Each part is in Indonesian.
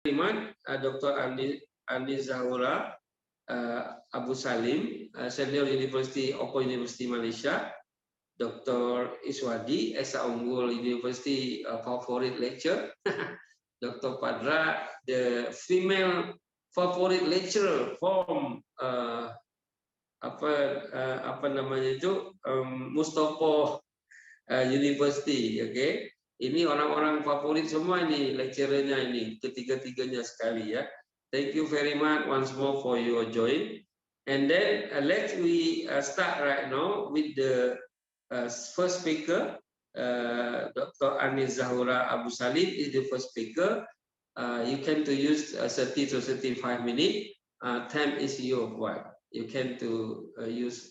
Dr. Andi Zahura Abu Salim, Senior University Open University Malaysia, Dr. Iswadi, Esa Unggul University Favorite Lecturer, Dr. Padra, the female favorite lecturer from apa namanya itu Mustopo University, okay? Ini orang-orang favorit semua ini lecturernya ini, ketiga-tiganya sekali ya. Thank you very much once more for your join. And then let's start right now with the first speaker. Dr. Anis Zahura Abu Salim is the first speaker. You can to use 30 to 35 minutes. Time is your what? You can to use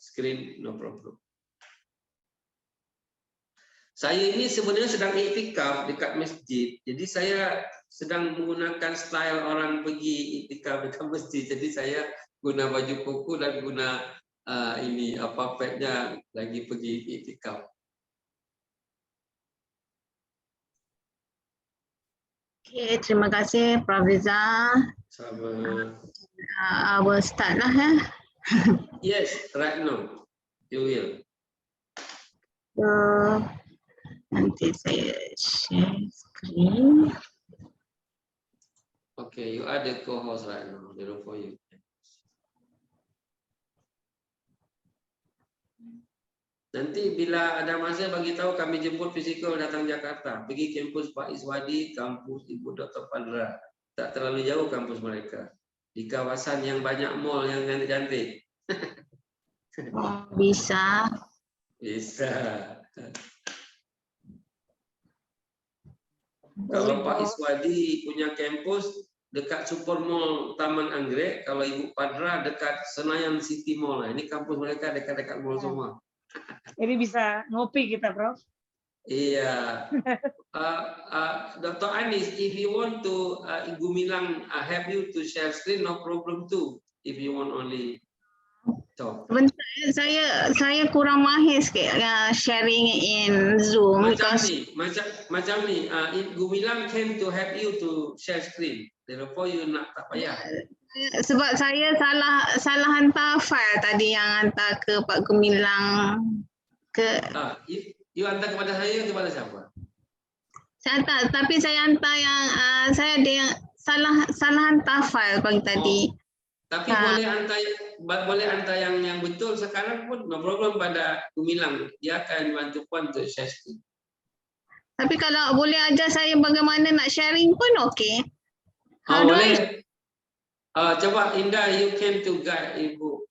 screen, no problem. Saya ini sebenarnya sedang iktikaf dekat masjid. Jadi saya sedang menggunakan style orang pergi iktikaf dekat masjid. Jadi saya guna baju koko dan guna ini apa padnya lagi pergi iktikaf. Okay, terima kasih Prof. Riza. Sama. I will start lah ya. Yes, right now. You will. Nanti saya share screen. Okay, you are the co-host right now. For you. Nanti bila ada masa bagi tahu kami jemput fizikal datang Jakarta. Pergi kampus Pak Iswadi, kampus Ibu Dr. Padra. Tak terlalu jauh kampus mereka. Di kawasan yang banyak mall yang cantik-cantik. Oh, bisa. Bisa. Kalau Pak Iswadi punya kampus dekat Super Mall Taman Anggrek, kalau Ibu Padra dekat Senayan City Mall. Nah, ini kampus mereka dekat-dekat mall semua. Jadi bisa ngopi kita, Prof. Iya. Dr. Anis, if you want to Gumilang help you to share screen, no problem too. If you want only talk. Sebentar, saya kurang mahir sikit sharing in Zoom. Macam ni, Gumilang came to help you to share screen. Therefore you nak tak payah. Sebab saya salah hantar file tadi yang hantar ke Pak Gumilang ke. You hantar kepada saya, kepada siapa? Saya hantar, tapi saya hantar yang saya ada yang salah hantar file pagi tadi. Tapi boleh hantar yang betul sekarang pun, no problem pada Gumilang. Dia akan bantu puan untuk share screen. Tapi kalau boleh ajar saya bagaimana nak sharing pun okey. Boleh. Coba Indah, you can to guide Ibu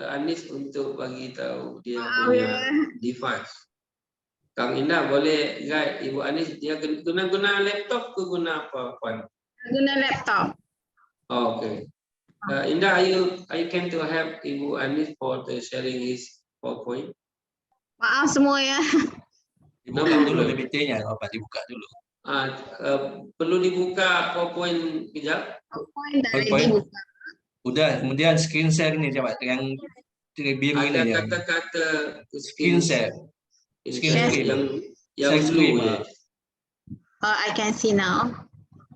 Anis untuk bagi tahu dia punya device. Kang Indah boleh guide Ibu Anis, dia guna laptop ke guna apa puan? Guna laptop. Okay. Indah, you can to help Ibu Anis for the sharing his PowerPoint. Maaf semua ya. Dibuka dulu PPT-nya, apa dibuka dulu. Perlu dibuka PowerPoint kejap. PowerPoint. Udah, kemudian screen share ini coba yang biru ini ya. Ada kata-kata screen share. Screen yang blue ya. Oh, I can see now.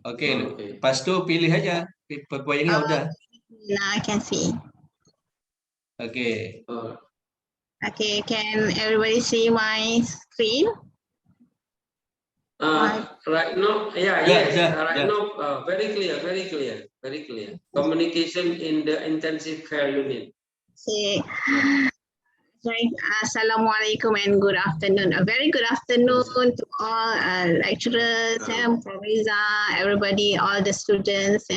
Okay. Lepas tu pilih aja PowerPoint-nya udah. Now I can see. Okay. Okay, can everybody see my screen? Right now, right now, very clear. Communication in the intensive care unit. Okay. Assalamualaikum and good afternoon. A very good afternoon to all lecturers, Prof. Riza, everybody, all the students.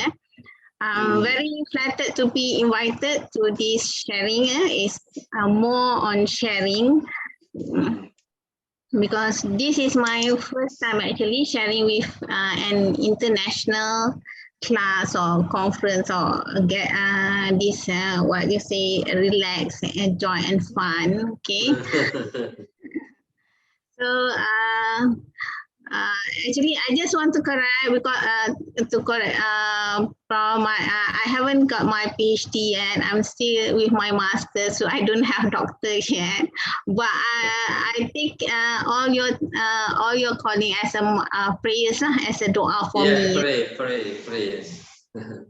I'm very flattered to be invited to this sharing. It's more on sharing. Because this is my first time actually sharing with an international class or conference or get this what you say, relax, enjoy and fun. Okay. So Actually, I just want to correct because from I haven't got my PhD yet. I'm still with my master, so I don't have doctor yet. But I take all your calling as a prayers lah, as a doa for me. Pray. Yes.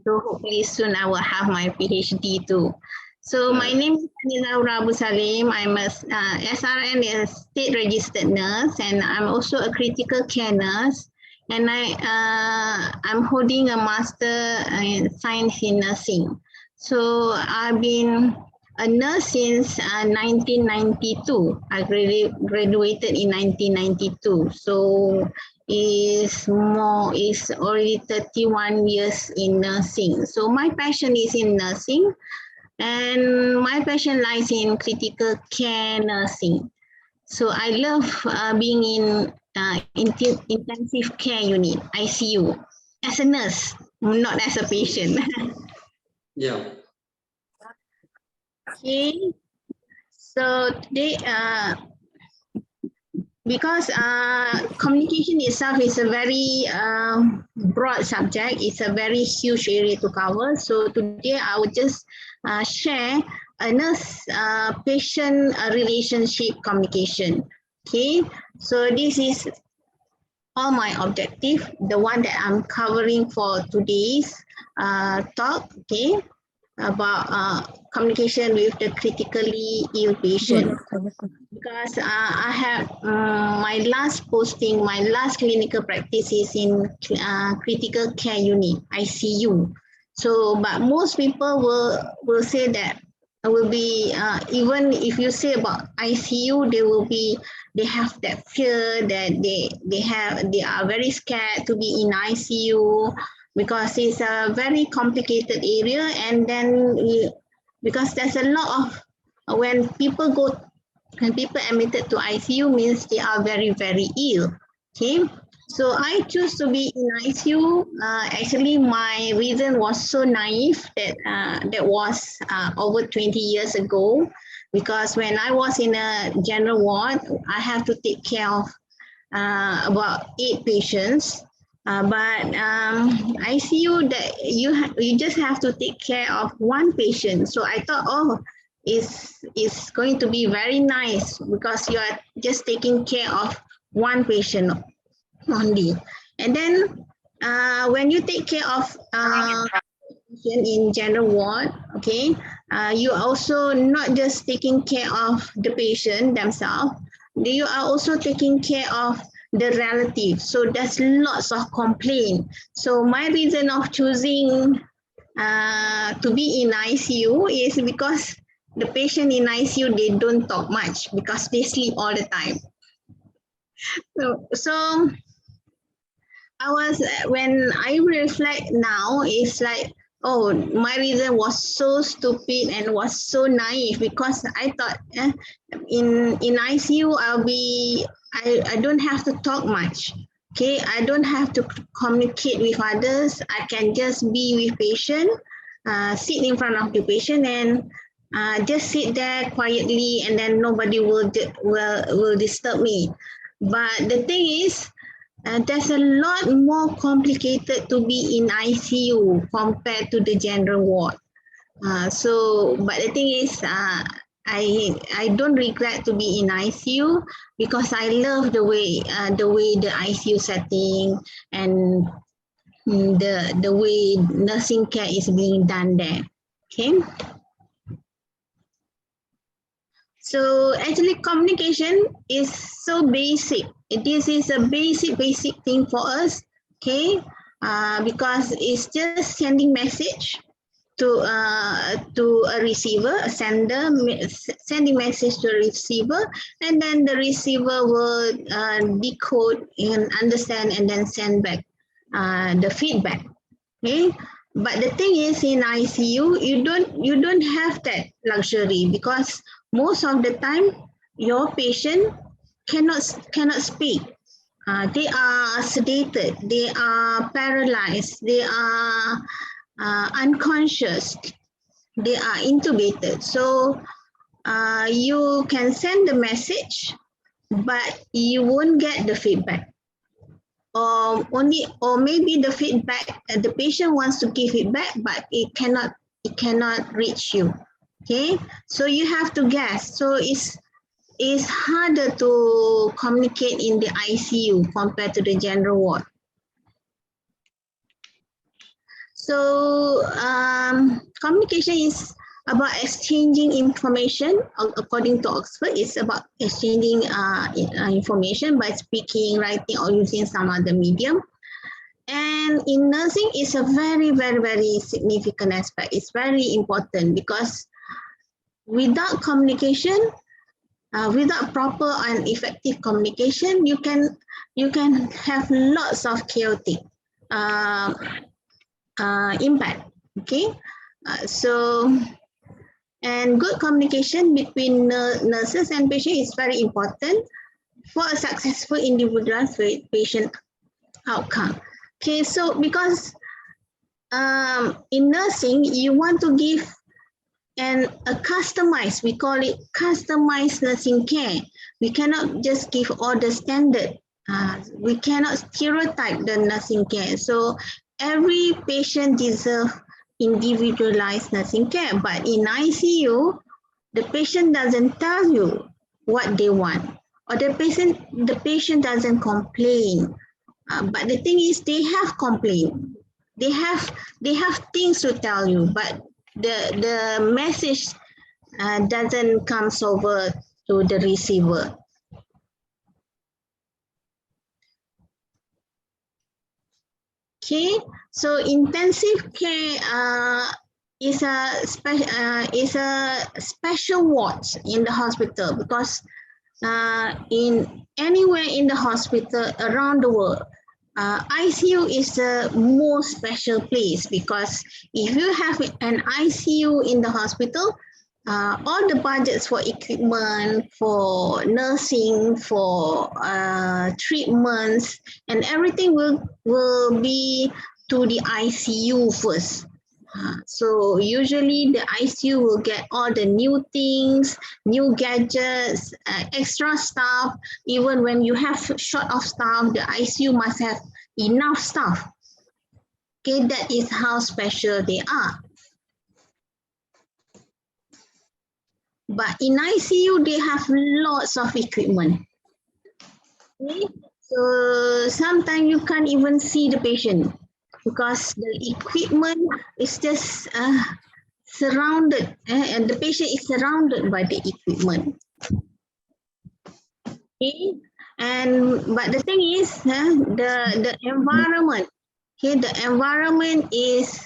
So hopefully soon I will have my PhD too. So my name is Anila Abu Salim. I'm a SRN, a state registered nurse, and I'm also a critical care nurse. And I'm holding a master in science in nursing. So I've been a nurse since 1992. I graduated in 1992. So is already 31 years in nursing. So my passion is in nursing. And my passion lies in critical care nursing. So I love being in intensive care unit, ICU, as a nurse, not as a patient. Yeah. Okay. So today, because communication itself is a very broad subject, it's a very huge area to cover. So today I would just share a nurse-patient relationship communication. Okay, so this is all my objective, the one that I'm covering for today's talk. Okay, about communication with the critically ill patient. Because I have my last posting, my last clinical practice is in critical care unit, ICU. So, but most people will say that will be even if you say about ICU, they have that fear that they are very scared to be in ICU because it's a very complicated area, and then because there's a lot of when people admitted to ICU means they are very, very ill. Okay, so I choose to be in ICU. Actually, my reason was so naive that that was over 20 years ago, because when I was in a general ward, I have to take care of about 8 patients. But ICU, that you just have to take care of 1 patient. So I thought, oh, is going to be very nice because you are just taking care of 1 patient only. And then when you take care of patient in general ward, okay, you are also not just taking care of the patient themselves, you are also taking care of the relatives. So there's lots of complaint. So my reason of choosing to be in ICU is because the patient in ICU, they don't talk much because they sleep all the time. So when I reflect now, it's like, oh, my reason was so stupid and was so naive because I thought in ICU, I don't have to talk much. Okay, I don't have to communicate with others. I can just be with patient, sit in front of the patient and just sit there quietly, and then nobody will disturb me. But the thing is, there's a lot more complicated to be in ICU compared to the general ward. But the thing is, I don't regret to be in ICU because I love the way the ICU setting and the way nursing care is being done there. Okay. So actually communication is so basic. This is a basic thing for us, okay? Because it's just sending message to a receiver, a sender, sending message to a receiver, and then the receiver will decode and understand and then send back the feedback, okay? But the thing is, in ICU, you don't have that luxury because most of the time your patient cannot speak. They are sedated, they are paralyzed, they are unconscious, they are intubated. So you can send the message, but you won't get the feedback. or maybe the feedback, the patient wants to give feedback, but it cannot reach you. Okay, so you have to guess. So it's harder to communicate in the ICU compared to the general ward. So communication is about exchanging information. According to Oxford, it's about exchanging information by speaking, writing, or using some other medium. And in nursing, it's a very, very, very significant aspect. It's very important because without communication, without proper and effective communication, you can have lots of chaotic impact. Okay, and good communication between nurses and patient is very important for a successful individualized patient outcome. Okay, so because in nursing, you want to give a customized, we call it customized nursing care. We cannot just give all the standard. We cannot stereotype the nursing care. So every patient deserves individualized nursing care. But in ICU, the patient doesn't tell you what they want, or the patient doesn't complain. But the thing is, they have complained. They have things to tell you, but the message doesn't come over to the receiver. Okay, so intensive care is a special ward in the hospital, because in anywhere in the hospital around the world, ICU is the most special place, because if you have an ICU in the hospital, all the budgets for equipment, for nursing, for treatments, and everything will be to the ICU first. So usually the ICU will get all the new things, new gadgets, extra staff. Even when you have short of staff, the ICU must have enough staff. Okay, that is how special they are. But in ICU, they have lots of equipment. Okay? So sometimes you can't even see the patient, because the equipment is just surrounded, and the patient is surrounded by the equipment. Okay, but the thing is, the environment. Okay, the environment is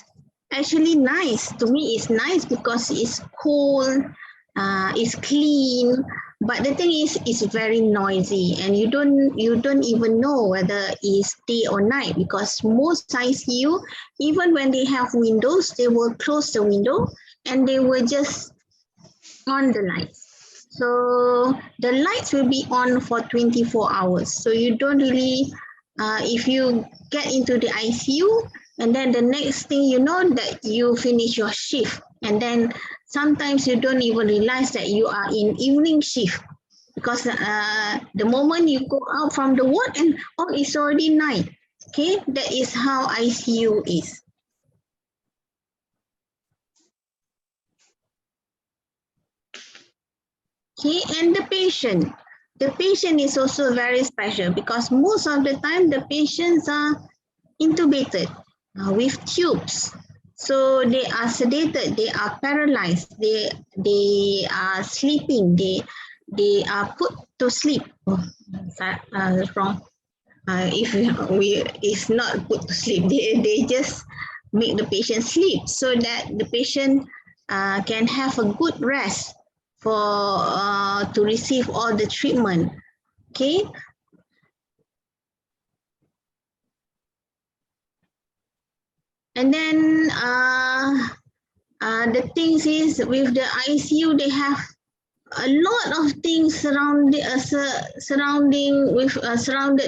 actually nice. To me, it's nice because it's cool, it's clean. But the thing is, it's very noisy, and you don't even know whether it's day or night, because most ICU, even when they have windows, they will close the window and they will just on the lights. So the lights will be on for 24 hours. So you don't really, if you get into the ICU, and then the next thing you know that you finish your shift, and then sometimes you don't even realize that you are in evening shift, because the moment you go out from the ward and it's already night. Okay, that is how ICU is. Okay, and the patient is also very special, because most of the time the patients are intubated with tubes. So they are sedated, they are paralyzed, they are sleeping, they are put to sleep. That's wrong. It's not put to sleep, they just make the patient sleep, so that the patient can have a good rest to receive all the treatment. Okay. And then the things is, with the ICU, they have a lot of things surrounded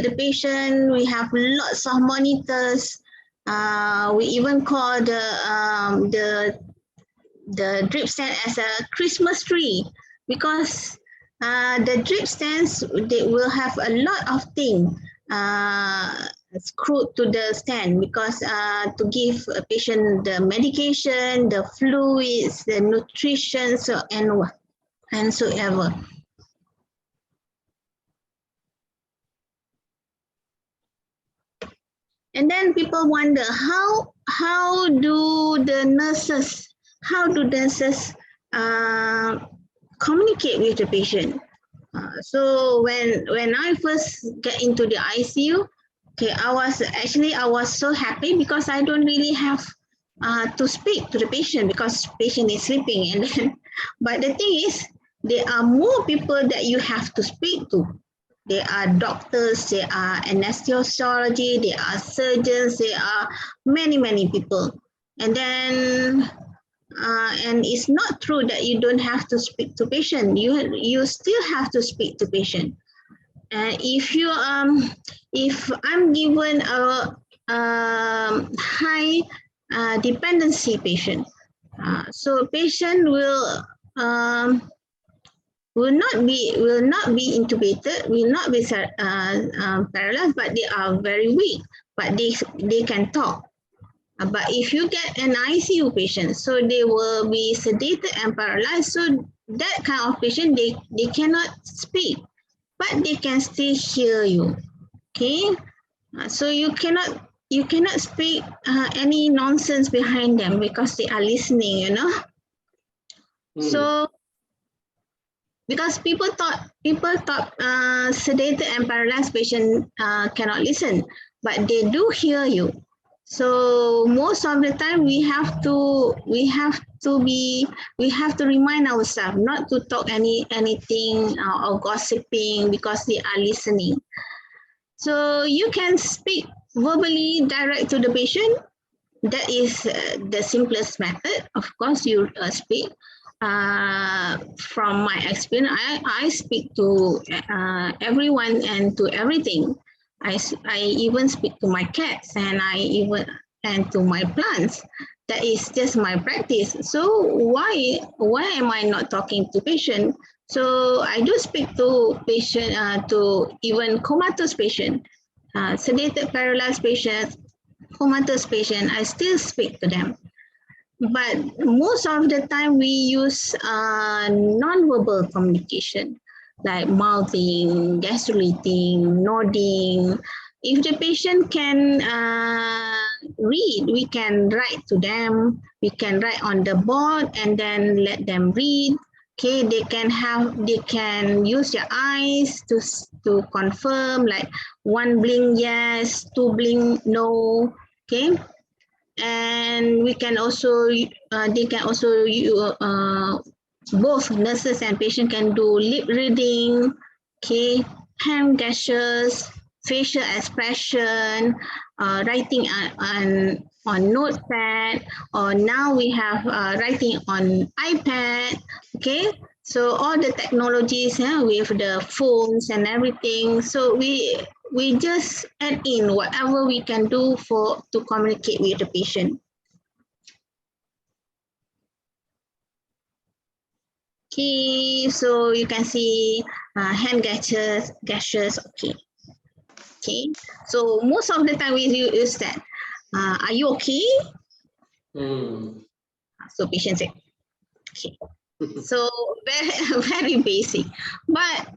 the patient. We have lots of monitors. We even call the drip stand as a Christmas tree, because the drip stands, they will have a lot of things. screwed to the stand because to give a patient the medication, the fluids, the nutrition, and so ever. And then people wonder how do nurses communicate with the patient? So when I first get into the ICU, okay, I was so happy because I don't really have to speak to the patient because patient is sleeping, and then, but the thing is there are more people that you have to speak to. There are doctors, there are anesthesiology, there are surgeons, there are many people, and then. And it's not true that you don't have to speak to patient. You still have to speak to patient. And if I'm given a high dependency patient, so patient will not be intubated, will not be paralyzed, but they are very weak, but they can talk. But if you get an ICU patient, so they will be sedated and paralyzed. So that kind of patient, they cannot speak, but they can still hear you. Okay, so you cannot speak any nonsense behind them because they are listening. You know. So because people thought sedated and paralyzed patient cannot listen, but they do hear you. So most of the time we have to remind ourselves not to talk anything or gossiping because they are listening. So you can speak verbally direct to the patient. That is the simplest method. Of course, you speak. From my experience, I speak to everyone and to everything. I even speak to my cats and to my plants. That is just my practice. So why am I not talking to patient? So I do speak to patient, to even comatose patient, sedated, paralyzed patients, comatose patient. I still speak to them. But most of the time we use non-verbal communication, like mouthing, gesticulating, nodding. If the patient can read, we can write to them. We can write on the board and then let them read. Okay, they can use their eyes to confirm, like one blink yes, two blink no. Okay. And we can also, they can also, both nurses and patient can do lip reading, okay, hand gestures, facial expression, writing on notepad, or now we have writing on iPad, okay. So all the technologies with the phones and everything. So we just add in whatever we can do to communicate with the patient. Okay, so you can see hand gestures, okay. Okay, so most of the time we use that. Are you okay? So patient said, okay. So very basic, but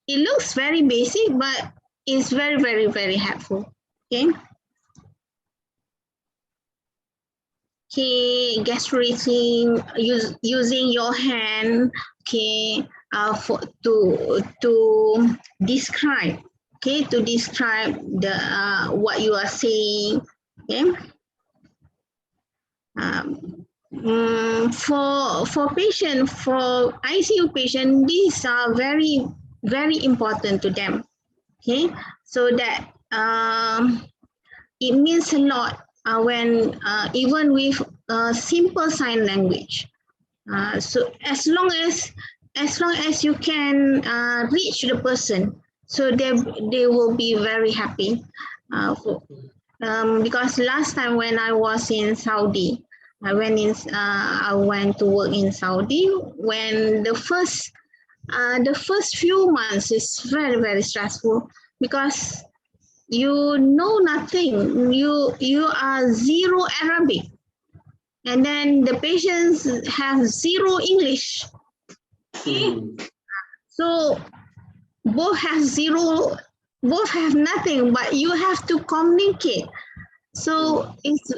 it looks very basic, but it's very helpful. Okay. Okay, gesticulating, using your hand, okay, to describe, okay, to describe the what you are saying, okay. For patient, for ICU patient, these are very important to them, okay. So that it means a lot when even with simple sign language. So as long as you can reach the person, so they will be very happy. Because last time when I was in Saudi, I went to work in Saudi. When the first few months is very stressful because you know nothing. You are zero Arabic, and then the patients have zero English. Okay, so both have zero, both have nothing, but you have to communicate. So it's,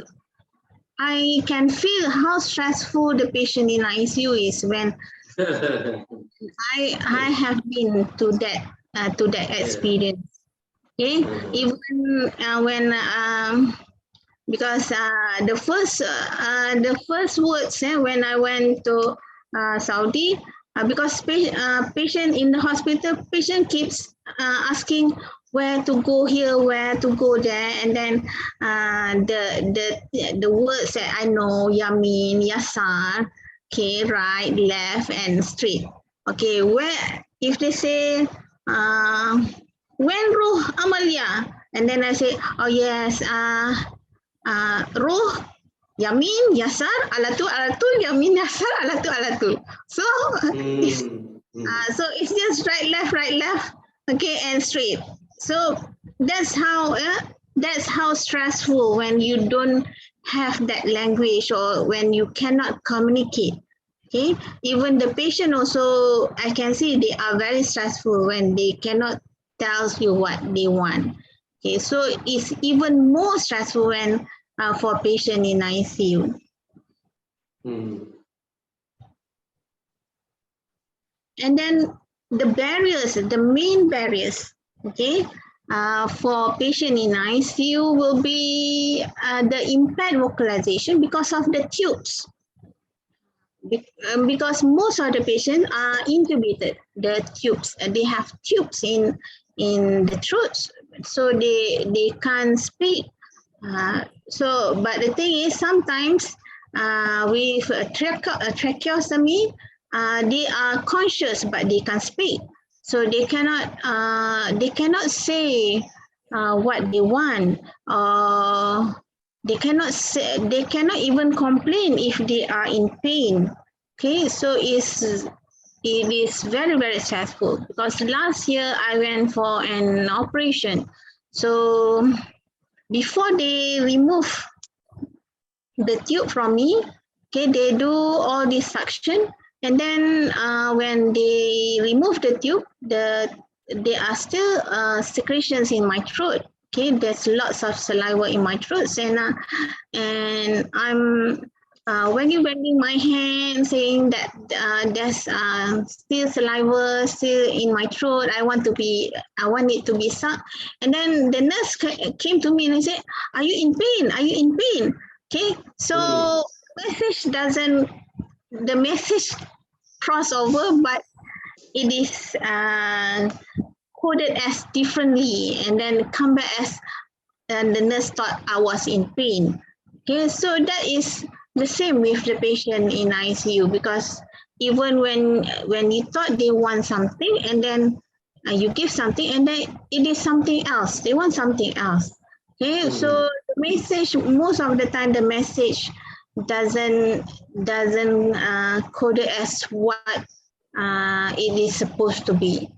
I can feel how stressful the patient in ICU is when I have been to that experience. Okay, even when because the first words when I went to Saudi, because patient in the hospital, patient keeps asking where to go here, where to go there, and then the words that I know, Yamin, Yasar, okay, right, left, and straight. Okay, where if they say when Ruh Amalia, and then I say, oh yes, Ruh, Yamin, Yasar, Alatul, Yamin, Yasar, Alatul. So, so it's just right, left, okay, and straight. So that's how stressful when you don't have that language or when you cannot communicate. Okay, even the patient also, I can see they are very stressful when they cannot tell you what they want. Okay, so it's even more stressful when for patient in ICU. And then the barriers, the main barriers, okay, for patient in ICU will be the impaired vocalization because of the tubes. Because most of the patients are intubated, the tubes, they have tubes in the throats, so they can't speak. So, but the thing is, sometimes with tracheostomy, they are conscious but they can't speak, so they cannot say what they want, or they cannot say, they cannot even complain if they are in pain. Okay, so it is very, very stressful, because last year I went for an operation. So before they remove the tube from me, okay, they do all this suction, and then when they remove the tube, there are still secretions in my throat. Okay, there's lots of saliva in my throat, and I'm wagging my hand, saying that there's still saliva still in my throat. I want it to be sucked. And then the nurse came to me and said, "Are you in pain? Are you in pain?" Okay, so the message cross over, but it is coded as differently, and then come back as, and the nurse thought I was in pain. Okay, so that is the same with the patient in ICU, because even when you thought they want something, and then you give something, and then it is something else. They want something else. Okay, so the message, most of the time, the message doesn't code it as what it is supposed to be.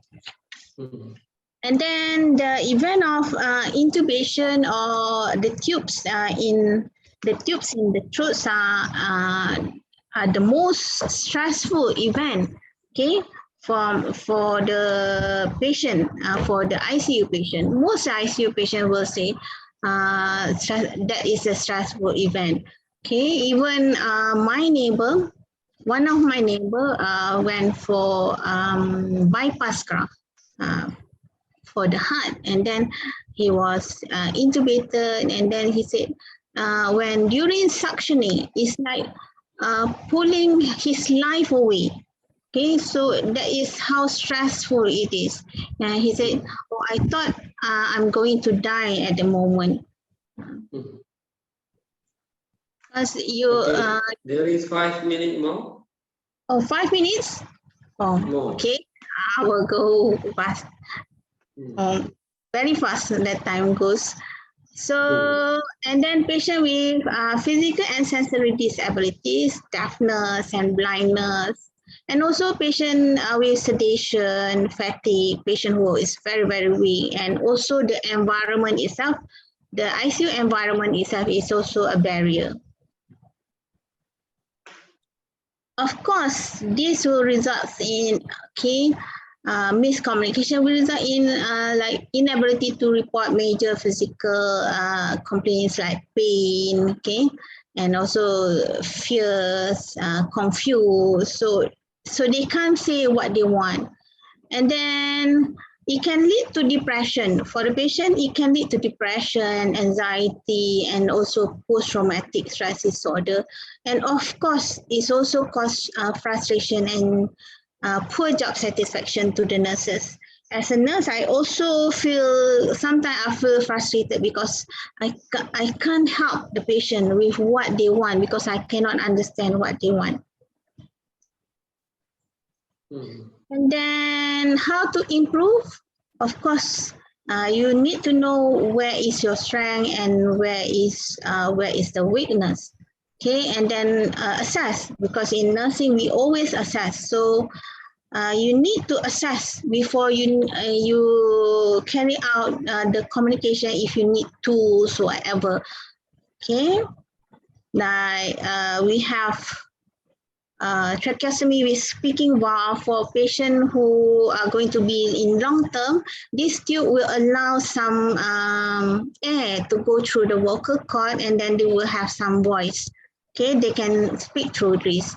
And then the event of intubation, or the tubes in the throats are the most stressful event. Okay, for the patient, for the ICU patient, most ICU patient will say that is a stressful event. Okay, even one of my neighbor went for bypass graft for the heart, and then he was intubated, and then he said when during suctioning, it's like pulling his life away. Okay, so that is how stressful it is. And he said, "Oh, I thought I'm going to die at the moment." Because you there is 5 minutes more. Oh, 5 minutes? Oh, More. okay. I will go fast. Very fast that time goes. So, and then patient with physical and sensory disabilities, deafness and blindness, And also patient with sedation, fatigue, patient who is very, very weak, and also the environment itself, the ICU environment itself is also a barrier. Of course, this will result in miscommunication, will result in like inability to report major physical complaints like pain, and also fears, confused. So they can't say what they want, and then it can lead to depression. For the patient, it can lead to depression, anxiety, and also post-traumatic stress disorder. And of course, it's also cause frustration and poor job satisfaction to the nurses. As a nurse, I also feel, sometimes I feel frustrated because I can't help the patient with what they want because I cannot understand what they want. And then how to improve? Of course, you need to know where is your strength and where is the weakness. Okay, and then assess, because in nursing we always assess. So you need to assess before you carry out the communication. If you need tools or whatever. Okay, like we have tracheostomy with speaking valve for patients who are going to be in long term. This tube will allow some air to go through the vocal cord, and then they will have some voice. Okay, they can speak through this.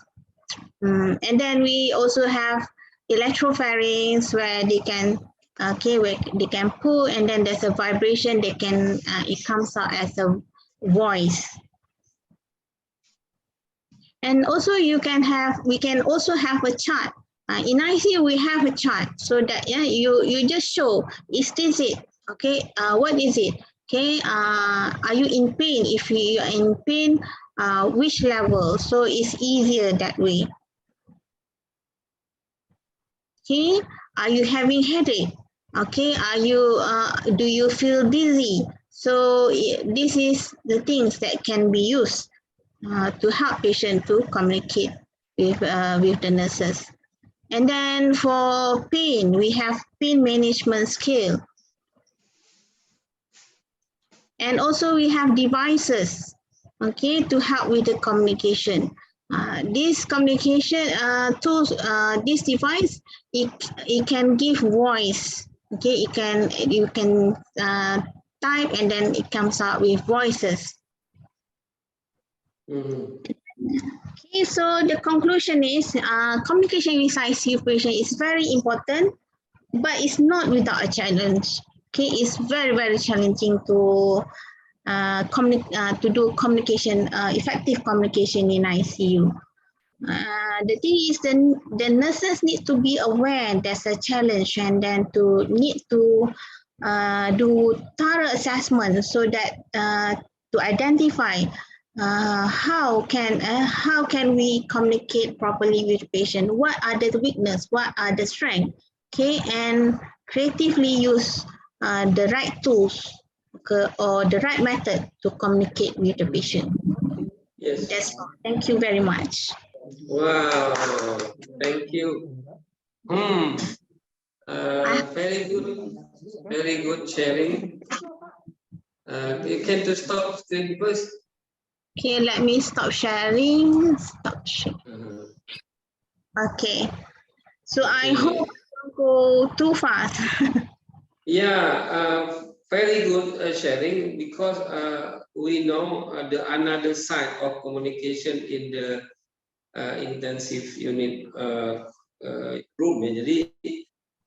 And then we also have electropharynx where they can where they can pull, and then there's a vibration. They can it comes out as a voice. And also we can also have a chart. In ICU we have a chart, so that you just show, is this it? Okay, what is it? Okay, are you in pain? If you are in pain, which level? So it's easier that way. Okay, are you having headache? Okay, do you feel dizzy? So this is the things that can be used to help patients to communicate with the nurses. And then for pain, we have pain management scale. And also we have devices, okay, to help with the communication. This communication tools, this device, it can give voice. Okay, you can type, and then it comes out with voices. Okay, so the conclusion is communication with ICU patient is very important, but it's not without a challenge. Okay, it's very, very challenging to do communication, effective communication in ICU. The thing is, the nurses need to be aware there's a challenge, and then need to do thorough assessment so that to identify how can we communicate properly with the patient? What are the weakness? What are the strengths? Okay, and creatively use the right tools or the right method to communicate with the patient. Yes. That's all. Thank you very much. Wow, thank you. Very good sharing. You can to stop screen first. Okay, let me stop sharing. Stop sharing. Okay. So I hope I don't go too fast. Yeah, very good sharing, because we know another side of communication in the intensive unit room. Jadi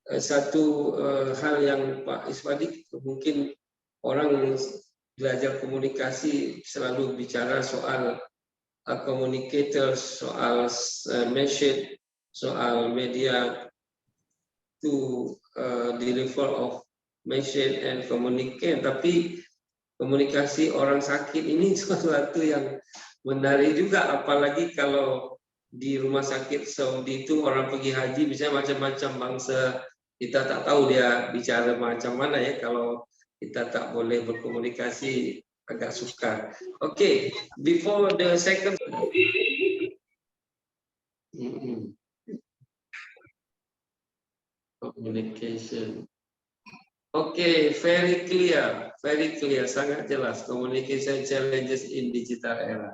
satu hal yang Pak Iswadi, mungkin orang belajar komunikasi selalu bicara soal communicators, soal message, soal media to the level of message and communicate. Tapi komunikasi orang sakit ini sesuatu yang menarik juga, apalagi kalau di rumah sakit Saudi itu orang pergi haji bisa macam-macam bangsa, kita tak tahu dia bicara macam mana ya. Kalau kita tak boleh berkomunikasi agak sukar. Okay, before the second. Communication. Oke, very clear, sangat jelas. Communication challenges in digital era.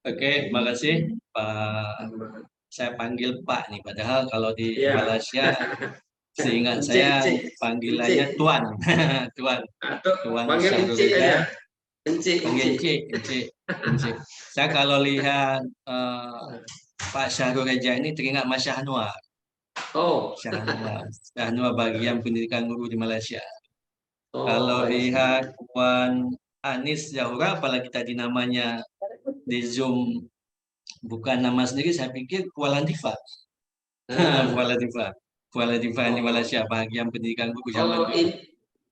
Oke, terima kasih Pak. Saya panggil Pak nih, padahal kalau di Ya. Malaysia seingat Encik, saya encik, panggilannya encik. Tuan. Tuan. Atau Tuan panggil Syahrul encik Reza. aja. Encik, Panggil encik. Encik. Saya kalau lihat Pak Syahrul Reza ini teringat Mas Syahnua. Oh. Syahnua bagian pendidikan guru di Malaysia. Oh, Kalau I see. lihat Puan Anis Zahura, apalagi tadi namanya di Zoom bukan nama sendiri, saya pikir Kuala Latifah. Kuala Latifah di Malaysia, bagian pendidikan guru zaman dulu.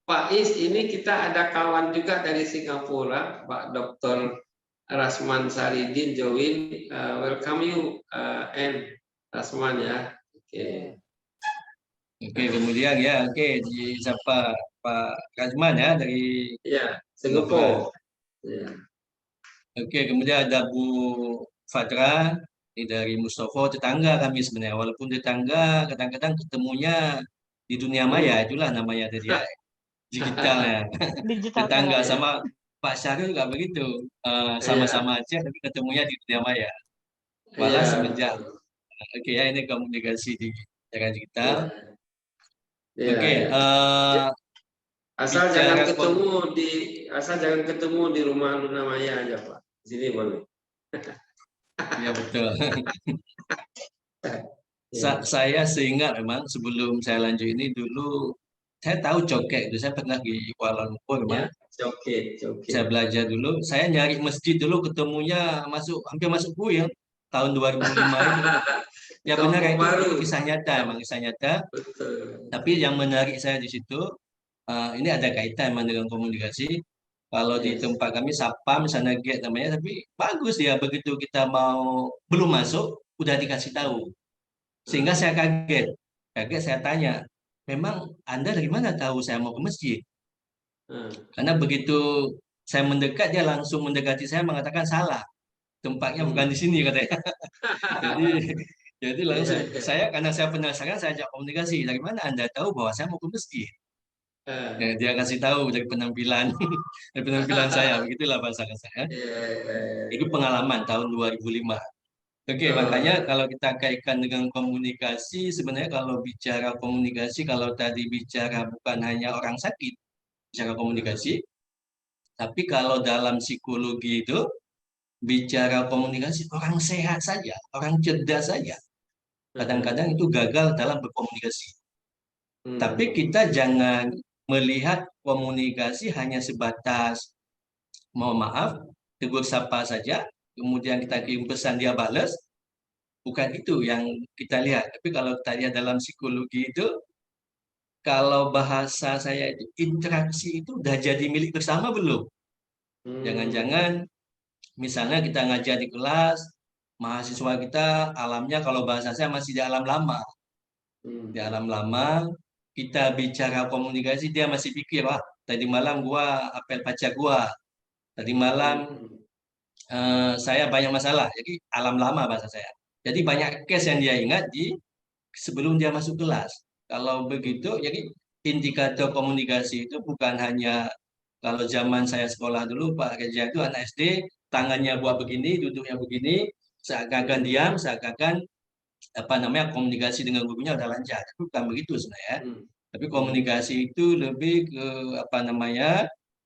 Pak Is, ini kita ada kawan juga dari Singapura, Pak Dr. Rasman Saridin join. Welcome you, and Rasman ya. Oke. Oke, kemudian ya, di siapa Pak Rasman ya dari Singapura. Ya. Oke, kemudian ada Bu Fadra ini dari Mustofa, tetangga kami sebenarnya. Walaupun tetangga, kadang-kadang ketemunya di dunia maya, itulah namanya tadi ya, digitalnya. Tetangga sama Pak Syahrul juga begitu, sama-sama aja, tapi ketemunya di dunia maya. Malah semenjak, ya ini komunikasi di era digital. Oke, asal jangan ketemu di rumah Luna Maya aja Pak. Sini boleh. Ya betul. Saya seingat memang sebelum saya lanjut ini dulu saya tahu coket itu, saya pernah di Kuala Lumpur memang. Coket. Saya belajar dulu, saya nyari masjid dulu ketemunya hampir masuk ya tahun 2005 itu. Ya benar itu kisah nyata, emang kisah nyata. Betul. Tapi yang menarik saya di situ ini ada kaitan memang dengan komunikasi. Kalau di tempat kami Sapam sana gate namanya, tapi bagus ya begitu kita belum masuk udah dikasih tahu. Sehingga saya kaget saya tanya, memang Anda dari mana tahu saya mau ke masjid? Karena begitu saya mendekat, dia langsung mendekati saya mengatakan salah, tempatnya bukan di sini katanya. jadi langsung karena saya penasaran, saya ajak komunikasi, dari mana Anda tahu bahwa saya mau ke masjid? Dia kasih tahu dari penampilan saya, begitulah bahasa saya. Itu pengalaman tahun 2005. Oke, makanya kalau kita kaitkan dengan komunikasi, sebenarnya kalau bicara komunikasi, kalau tadi bicara bukan hanya orang sakit, bicara komunikasi, tapi kalau dalam psikologi itu, bicara komunikasi, orang sehat saja, orang cerdas saja, kadang-kadang itu gagal dalam berkomunikasi. Tapi kita jangan melihat komunikasi hanya sebatas, mohon maaf, tegur sapa saja, kemudian kita kirim pesan dia balas, bukan itu yang kita lihat. Tapi kalau kita lihat dalam psikologi itu, kalau bahasa saya itu, interaksi itu udah jadi milik bersama belum? Jangan-jangan misalnya kita ngajar di kelas, mahasiswa kita alamnya kalau bahasa saya masih di alam lama. Di alam lama, kita bicara komunikasi, dia masih pikir, wah tadi malam gua apel pacar gua, tadi malam saya banyak masalah. Jadi alam lama bahasa saya. Jadi banyak case yang dia ingat sebelum dia masuk kelas. Kalau begitu, jadi indikator komunikasi itu bukan hanya kalau zaman saya sekolah dulu, Pak Reza itu anak SD, tangannya buat begini, duduknya begini, seakan-akan diam, seakan-akan komunikasi dengan gurunya udah lancar. Bukan begitu sebenarnya. Tapi komunikasi itu lebih ke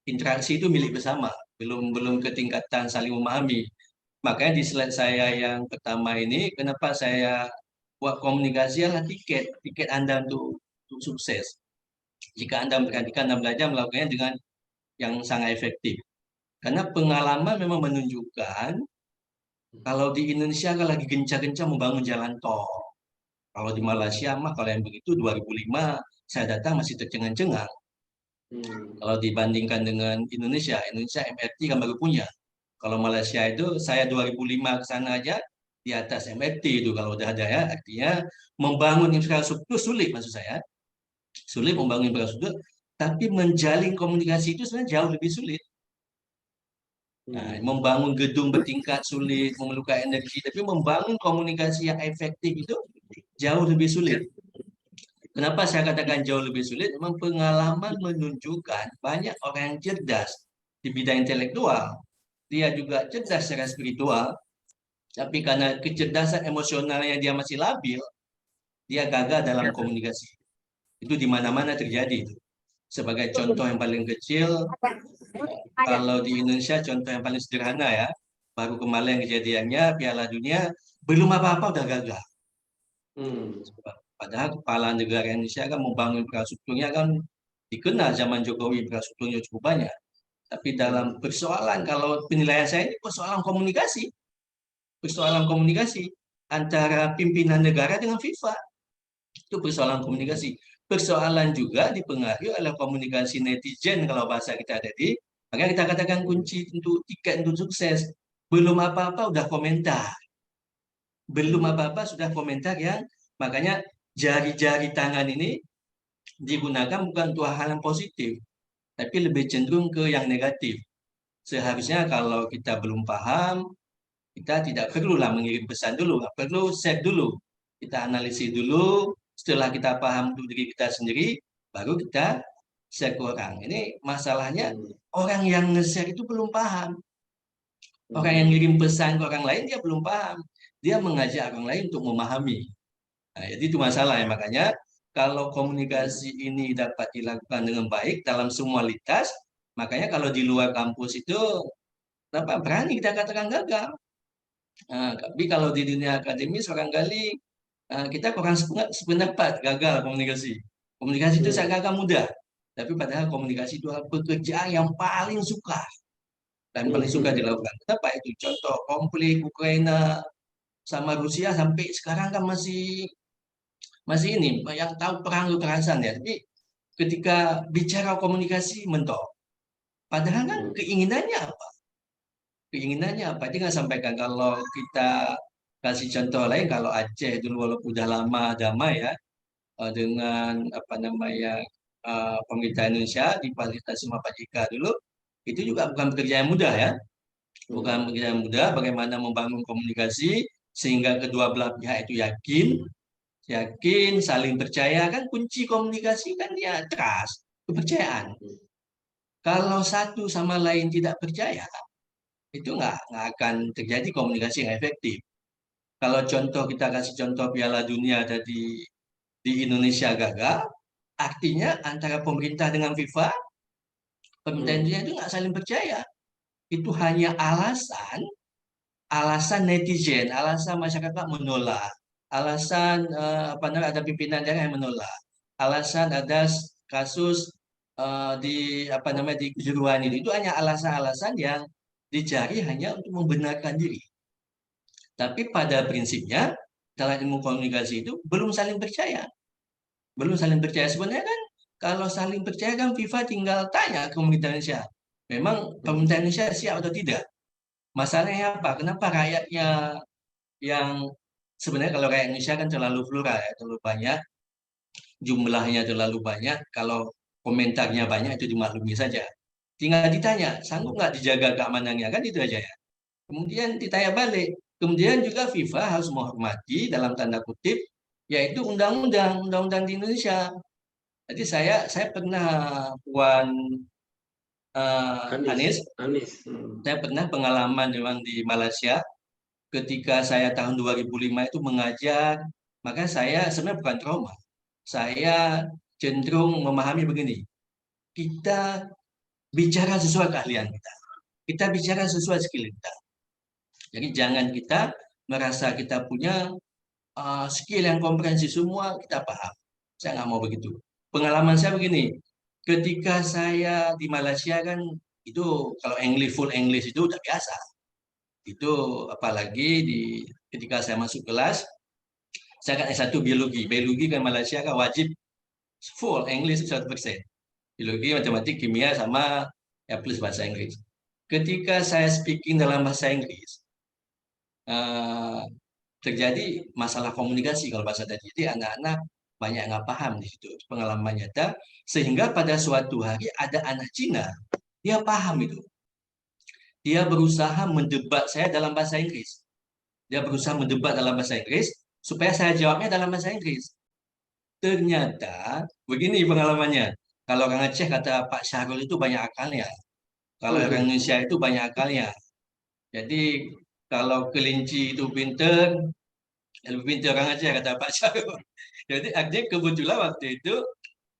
interaksi itu milik bersama, belum ke tingkatan saling memahami. Makanya di slide saya yang pertama ini, kenapa saya buat komunikasi adalah tiket Anda untuk sukses. Jika Anda memperhatikan dan belajar melakukannya dengan yang sangat efektif. Karena pengalaman memang menunjukkan kalau di Indonesia kan lagi gencar-gencar membangun jalan tol. Kalau di Malaysia mah kalau yang begitu 2005 saya datang masih tercengang-cengang. Kalau dibandingkan dengan Indonesia MRT kan baru punya. Kalau Malaysia itu saya 2005 ke sana aja di atas MRT itu kalau udah ada ya, artinya membangun infrastruktur sulit maksud saya. Sulit membangun infrastruktur, tapi menjalin komunikasi itu sebenarnya jauh lebih sulit. Nah, membangun gedung bertingkat sulit, memerlukan energi, tapi membangun komunikasi yang efektif itu jauh lebih sulit. Kenapa saya katakan jauh lebih sulit? Memang pengalaman menunjukkan banyak orang yang cerdas di bidang intelektual. Dia juga cerdas secara spiritual, tapi karena kecerdasan emosionalnya dia masih labil, dia gagal dalam komunikasi. Itu di mana-mana terjadi. Sebagai contoh yang paling kecil, kalau di Indonesia contoh yang paling sederhana ya, baru kemarin kejadiannya Piala Dunia, belum apa-apa udah gagal. Padahal kepala negara Indonesia kan membangun infrastrukturnya kan dikenal zaman Jokowi infrastrukturnya cukup banyak. Tapi dalam persoalan, kalau penilaian saya ini persoalan komunikasi antara pimpinan negara dengan FIFA. Itu persoalan komunikasi. Persoalan juga dipengaruhi oleh komunikasi netizen kalau bahasa kita tadi. Maka kita katakan kunci untuk tiket untuk sukses. Belum apa-apa udah komentar. Belum apa-apa sudah komentar yang makanya jari-jari tangan ini digunakan bukan untuk hal yang positif, tapi lebih cenderung ke yang negatif. Seharusnya kalau kita belum paham, kita tidak perlulah mengirim pesan dulu, nggak perlu share dulu. Kita analisis dulu, setelah kita paham untuk diri kita sendiri, baru kita share ke orang. Ini masalahnya orang yang nge-share itu belum paham. Orang yang ngirim pesan ke orang lain dia belum paham. Dia mengajak orang lain untuk memahami. Nah, jadi itu masalah ya. Makanya kalau komunikasi ini dapat dilakukan dengan baik dalam semua lintas, makanya kalau di luar kampus itu kenapa berani kita katakan gagal. Nah, tapi kalau di dunia akademis barangkali kita kurang sependapat gagal komunikasi. Komunikasi itu sangat mudah, tapi padahal komunikasi itu adalah pekerjaan yang paling sukar dan paling suka dilakukan. Kenapa itu? Contoh konflik Ukraina sama Rusia sampai sekarang kan masih ini yang tahu perang kekerasan ya. Tapi ketika bicara komunikasi mentok. Padahal kan keinginannya apa? Keinginannya apa? Dia nggak sampaikan. Kalau kita kasih contoh lain, kalau Aceh dulu walaupun udah lama damai ya dengan apa namanya pemerintah Indonesia difasilitasi sama Pak JK dulu, itu juga bukan pekerjaan yang mudah ya. Bukan pekerjaan yang mudah bagaimana membangun komunikasi sehingga kedua belah pihak itu yakin, saling percaya. Kan kunci komunikasi kan ya trust, kepercayaan. Kalau satu sama lain tidak percaya, itu nggak akan terjadi komunikasi yang efektif. Kalau contoh kita kasih contoh Piala Dunia tadi di Indonesia gagal, artinya antara pemerintah dengan FIFA, pemerintah Indonesia itu nggak saling percaya. Itu hanya alasan netizen, alasan masyarakat menolak, alasan ada pimpinan daerah yang menolak, alasan ada kasus di kejuruan itu hanya alasan-alasan yang dicari hanya untuk membenarkan diri. Tapi pada prinsipnya dalam ilmu komunikasi itu belum saling percaya. Belum saling percaya. Sebenarnya kan kalau saling percaya kan FIFA tinggal tanya ke pemerintah Indonesia. Memang pemerintah Indonesia siap atau tidak? Masalahnya apa? Kenapa rakyatnya yang sebenarnya kalau rakyat Indonesia kan terlalu plural ya, terlalu banyak, jumlahnya terlalu banyak, kalau komentarnya banyak itu dimaklumi saja. Tinggal ditanya, sanggup nggak dijaga keamanannya? Kan itu aja ya. Kemudian ditanya balik. Kemudian juga FIFA harus menghormati dalam tanda kutip, yaitu undang-undang di Indonesia. Jadi saya pernah Puan Anies, saya pernah pengalaman memang di Malaysia. Ketika saya tahun 2005 itu mengajar, maka saya sebenarnya bukan trauma. Saya cenderung memahami begini. Kita bicara sesuai keahlian kita. Kita bicara sesuai skill kita. Jadi jangan kita merasa kita punya skill yang komprehensif semua, kita paham. Saya nggak mau begitu. Pengalaman saya begini, ketika saya di Malaysia kan, itu kalau full English itu udah biasa. Itu apalagi ketika saya masuk kelas, saya kan S1 biologi. Biologi kan Malaysia kan wajib full English 100%. Biologi, matematik, kimia, sama ya plus bahasa Inggris. Ketika saya speaking dalam bahasa Inggris, terjadi masalah komunikasi kalau bahasa tadi. Jadi anak-anak banyak nggak paham di situ, pengalaman nyata. Sehingga pada suatu hari ada anak Cina, dia paham itu. Dia berusaha mendebat saya dalam bahasa Inggris. Dia berusaha mendebat dalam bahasa Inggris supaya saya jawabnya dalam bahasa Inggris. Ternyata begini pengalamannya. Kalau orang Aceh kata Pak Syahrul itu banyak akalnya. Kalau orang Indonesia itu banyak akalnya. Jadi kalau kelinci itu pinter, lebih pintar orang Aceh kata Pak Syahrul. Jadi artinya kebetulan waktu itu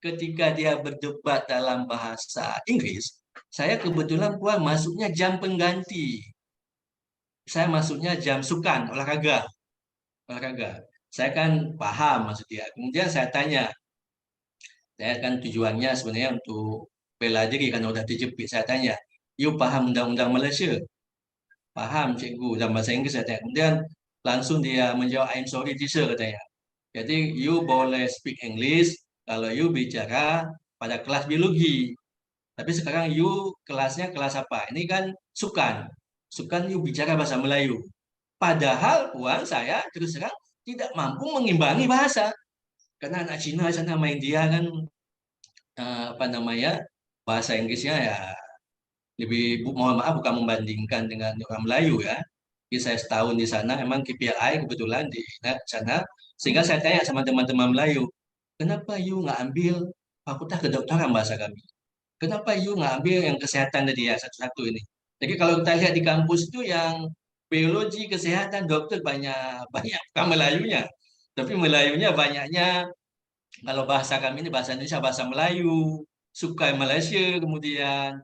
ketika dia berdebat dalam bahasa Inggris, saya kebetulan puan masuknya jam pengganti. Saya masuknya jam sukan, olahraga. Saya kan paham maksud dia. Kemudian saya tanya, saya kan tujuannya sebenarnya untuk bela diri karena udah dijepit. Saya tanya, you paham undang-undang Malaysia? Paham cikgu dalam bahasa Inggris katanya. Kemudian langsung dia menjawab, I'm sorry teacher katanya. Jadi you boleh speak English kalau you bicara pada kelas biologi. Tapi sekarang you kelasnya kelas apa? Ini kan sukan. Sukan you bicara bahasa Melayu. Padahal puan saya terus terang tidak mampu mengimbangi bahasa. Karena anak Cina sana main dia kan bahasa Inggrisnya ya lebih mohon maaf bukan membandingkan dengan orang Melayu ya. Jadi saya setahun di sana memang KPI kebetulan di sana sehingga saya tanya sama teman-teman Melayu, kenapa you nggak ambil fakultas kedokteran bahasa kami? Kenapa you nggak ambil yang kesehatan tadi ya satu-satu ini? Jadi kalau kita lihat di kampus itu yang biologi, kesehatan, dokter banyak bukan Melayunya, tapi Melayunya banyaknya kalau bahasa kami ini bahasa Indonesia, bahasa Melayu, sukai Malaysia, kemudian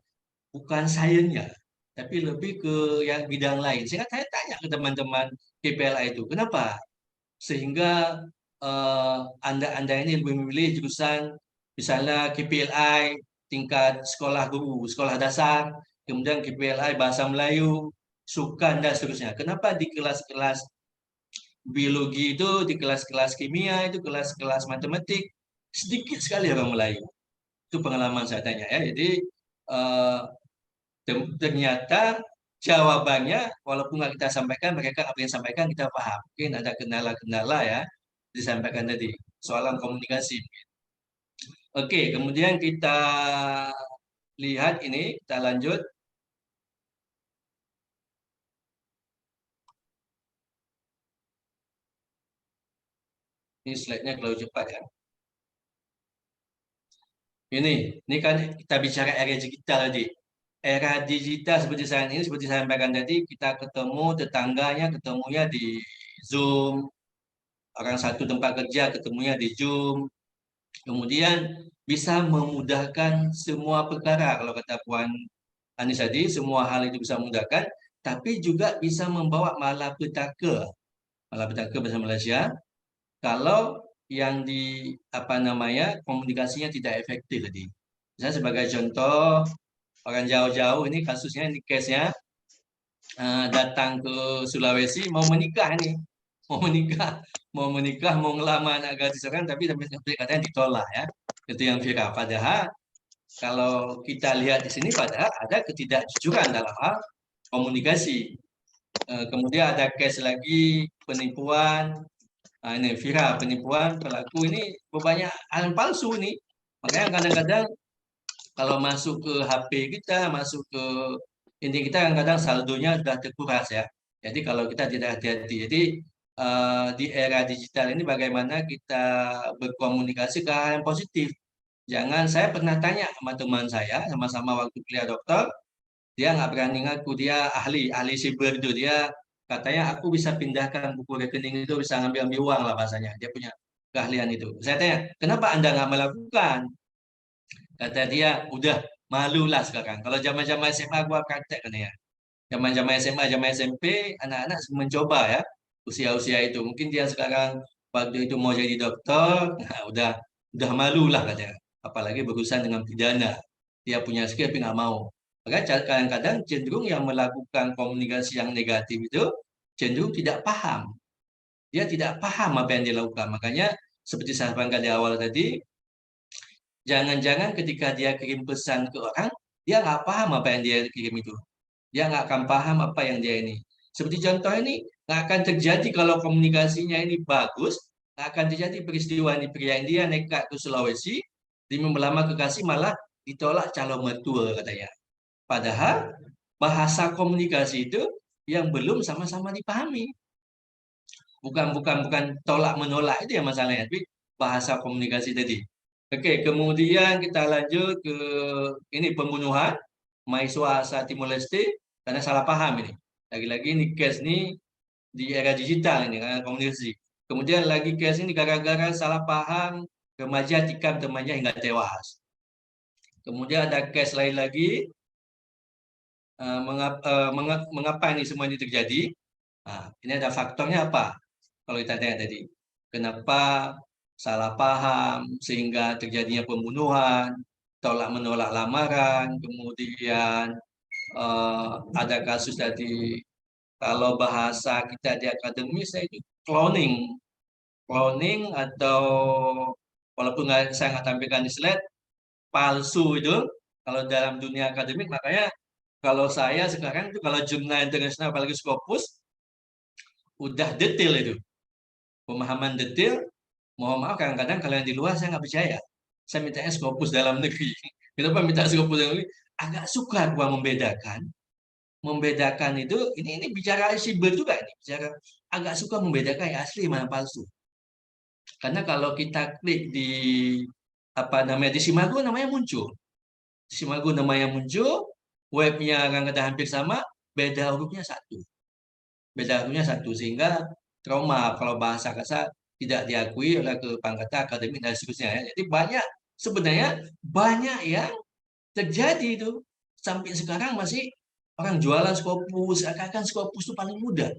bukan sainsnya, tapi lebih ke yang bidang lain. Sehingga saya tanya ke teman-teman KPLI itu, kenapa? Sehingga Anda ini lebih memilih jurusan misalnya KPLI tingkat sekolah guru, sekolah dasar, kemudian KPLI bahasa Melayu, sukan dan seterusnya. Kenapa di kelas-kelas biologi itu, di kelas-kelas kimia itu, kelas-kelas matematik sedikit sekali orang Melayu? Itu pengalaman saya tanya ya. Jadi ternyata jawabannya walaupun nggak kita sampaikan, mereka apa yang sampaikan kita paham. Mungkin ada kendala-kendala ya disampaikan tadi, soalan komunikasi. Oke, kemudian kita lihat ini, kita lanjut. Ini slide-nya kalau cepat ya. Ini kan kita bicara era digital tadi. Era digital seperti saat ini, seperti saya sampaikan tadi, kita ketemu tetangganya, ketemunya di Zoom, orang satu tempat kerja ketemunya di Zoom, kemudian bisa memudahkan semua perkara. Kalau kata Puan Anis tadi, semua hal itu bisa memudahkan, tapi juga bisa membawa malapetaka bahasa Malaysia, kalau yang komunikasinya tidak efektif tadi. Misalnya sebagai contoh, orang jauh-jauh ini kasusnya, ini case-nya datang ke Sulawesi mau menikah ini, mau ngelamar anak gadis orang, tapi katanya ditolak ya. Itu yang viral. Padahal kalau kita lihat di sini padahal ada ketidakjujuran dalam hal komunikasi. Kemudian ada case lagi penipuan. Ini viral, penipuan, pelaku ini banyak hal palsu nih. Makanya kadang-kadang kalau masuk ke HP kita, masuk ke ini kita kadang-kadang saldonya sudah terkuras ya. Jadi kalau kita tidak hati-hati. Jadi di era digital ini bagaimana kita berkomunikasi ke hal yang positif. Jangan, saya pernah tanya sama teman saya, sama-sama waktu kuliah dokter, dia nggak berani ngaku, dia ahli siber itu, dia katanya aku bisa pindahkan buku rekening itu, bisa ngambil uang lah bahasanya, dia punya keahlian itu. Saya tanya, kenapa Anda nggak melakukan? Kata dia, udah malu lah sekarang. Kalau zaman-zaman SMA gua praktek katanya. Zaman-zaman SMA, zaman SMP, anak-anak mencoba ya, usia-usia itu. Mungkin dia sekarang waktu itu mau jadi dokter, nah, udah malu lah katanya. Apalagi berurusan dengan pidana. Dia punya skill tapi nggak mau. Maka kadang-kadang cenderung yang melakukan komunikasi yang negatif itu cenderung tidak paham. Dia tidak paham apa yang dia lakukan. Makanya seperti saya sampaikan di awal tadi, jangan-jangan ketika dia kirim pesan ke orang, dia nggak paham apa yang dia kirim itu. Dia nggak akan paham apa yang dia ini. Seperti contoh ini, nggak akan terjadi kalau komunikasinya ini bagus, nggak akan terjadi peristiwa ini. Pria India nekat ke Sulawesi, demi melamar kekasih malah ditolak calon mertua katanya. Padahal bahasa komunikasi itu yang belum sama-sama dipahami. Bukan tolak menolak itu yang masalahnya, tapi bahasa komunikasi tadi. Oke, kemudian kita lanjut ke ini pembunuhan mahasiswa asal Timor Leste karena salah paham ini. Lagi-lagi ini case ini di era digital ini karena komunikasi. Kemudian lagi case ini gara-gara salah paham remaja tikam temannya hingga tewas. Kemudian ada case lain lagi mengapa ini semua ini terjadi? Nah, ini ada faktornya apa? Kalau kita tanya tadi, kenapa salah paham sehingga terjadinya pembunuhan, tolak menolak lamaran, kemudian ada kasus tadi kalau bahasa kita di akademis itu cloning, atau walaupun saya nggak tampilkan di slide palsu itu kalau dalam dunia akademik. Makanya kalau saya sekarang itu kalau jurnal internasional apalagi Scopus udah detail itu pemahaman detail. Mohon maaf kadang-kadang kalau yang di luar saya nggak percaya, saya mintanya Scopus dalam negeri. Kenapa minta Scopus dalam negeri? Agak suka gua membedakan itu. Ini bicara siber juga, ini bicara agak suka membedakan yang asli mana palsu. Karena kalau kita klik di apa namanya di Simago namanya muncul. Simago namanya muncul, webnya kadang-kadang hampir sama, beda hurufnya satu. Sehingga trauma kalau bahasa kasar tidak diakui oleh kepangkatan akademik dan seterusnya ya. Jadi sebenarnya banyak yang terjadi itu sampai sekarang masih orang jualan Scopus, seakan-akan Scopus itu paling mudah.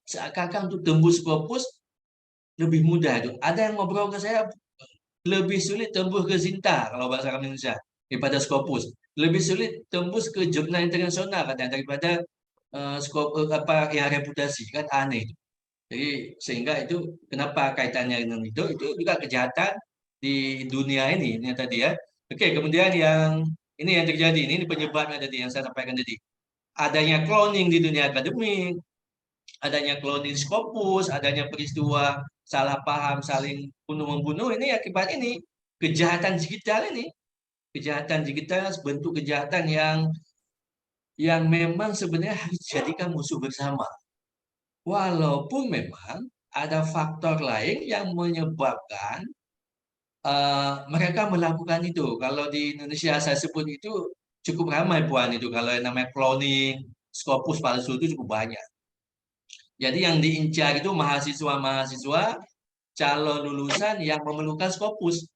Seakan-akan untuk tembus Scopus lebih mudah itu. Ada yang ngobrol ke saya lebih sulit tembus ke Zinta kalau bahasa Indonesia daripada Scopus. Lebih sulit tembus ke jurnal internasional katanya daripada apa yang reputasi, kan aneh itu. Jadi sehingga itu kenapa kaitannya dengan itu juga kejahatan di dunia ini tadi ya. Oke, kemudian ini yang terjadi ini penyebabnya tadi yang saya sampaikan tadi. Adanya cloning di dunia akademik, adanya cloning Scopus, adanya peristiwa salah paham saling bunuh-membunuh, ini akibat ini kejahatan digital ini. Kejahatan digital bentuk kejahatan yang memang sebenarnya harus dijadikan musuh bersama. Walaupun memang ada faktor lain yang menyebabkan mereka melakukan itu. Kalau di Indonesia saya sebut itu cukup ramai Puan itu. Kalau yang namanya cloning, Scopus palsu itu cukup banyak. Jadi yang diincar itu mahasiswa-mahasiswa calon lulusan yang memerlukan Scopus.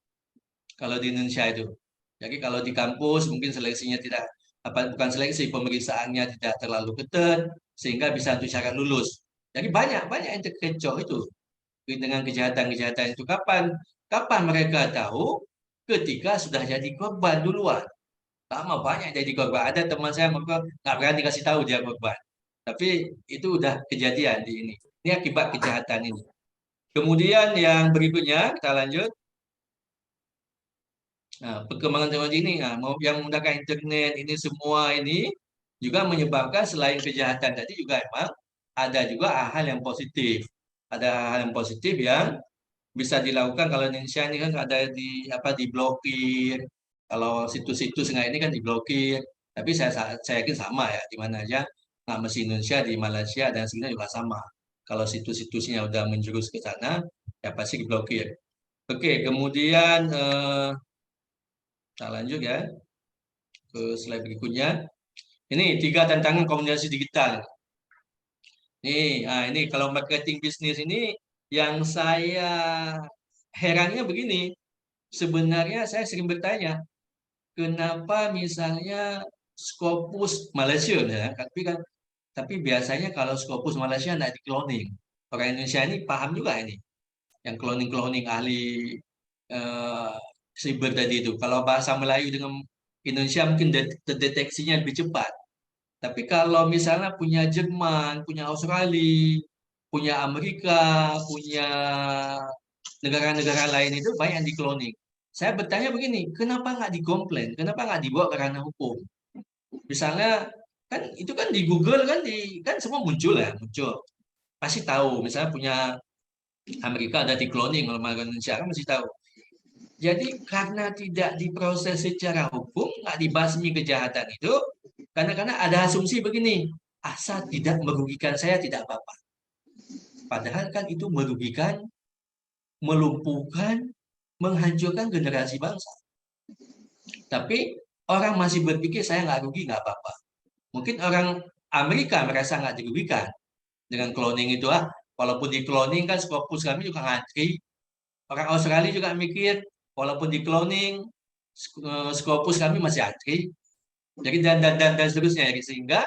Kalau di Indonesia itu. Jadi kalau di kampus mungkin seleksinya bukan seleksi, pemeriksaannya tidak terlalu ketat sehingga bisa untuk syarat lulus. Jadi banyak yang terkecoh itu dengan kejahatan-kejahatan itu. Kapan mereka tahu? Ketika sudah jadi korban duluan. Lama banyak jadi korban. Ada teman saya nggak berani kasih tahu dia korban. Tapi itu udah kejadian di ini. Ini akibat kejahatan ini. Kemudian yang berikutnya kita lanjut. Nah, perkembangan teknologi ini, yang menggunakan internet ini semua ini juga menyebabkan selain kejahatan tadi juga emang ada juga hal yang positif. Ada hal yang positif yang bisa dilakukan kalau Indonesia ini kan ada diblokir. Kalau situs-situs ini kan diblokir. Tapi saya yakin sama ya di mana aja. Nah, mesin Indonesia di Malaysia dan sebenarnya juga sama. Kalau situs-situsnya udah menjurus ke sana, ya pasti diblokir. Oke, kemudian kita lanjut ya ke slide berikutnya. Ini 3 tantangan komunikasi digital. Ini kalau marketing bisnis ini yang saya herannya begini. Sebenarnya saya sering bertanya, kenapa misalnya Scopus Malaysia ya, tapi biasanya kalau Scopus Malaysia tidak di-cloning. Orang Indonesia ini paham juga ini. Yang cloning ahli siber tadi itu. Kalau bahasa Melayu dengan Indonesia mungkin terdeteksinya lebih cepat. Tapi kalau misalnya punya Jerman, punya Australia, punya Amerika, punya negara-negara lain itu banyak yang di-cloning. Saya bertanya begini, kenapa nggak dikomplain? Kenapa nggak dibawa ke ranah hukum? Misalnya kan itu kan di Google kan semua muncul. Pasti tahu. Misalnya punya Amerika ada di-cloning, kalau Indonesia kan masih tahu. Jadi karena tidak diproses secara hukum, nggak dibasmi kejahatan itu, karena ada asumsi begini, asal tidak merugikan saya tidak apa-apa. Padahal kan itu merugikan melumpuhkan, menghancurkan generasi bangsa. Tapi orang masih berpikir saya nggak rugi, nggak apa-apa. Mungkin orang Amerika merasa nggak dirugikan dengan cloning itu. Walaupun di cloning kan Scopus kami juga ngantri. Orang Australia juga mikir, walaupun di cloning Scopus kami masih antri. Jadi dan seterusnya. Jadi, sehingga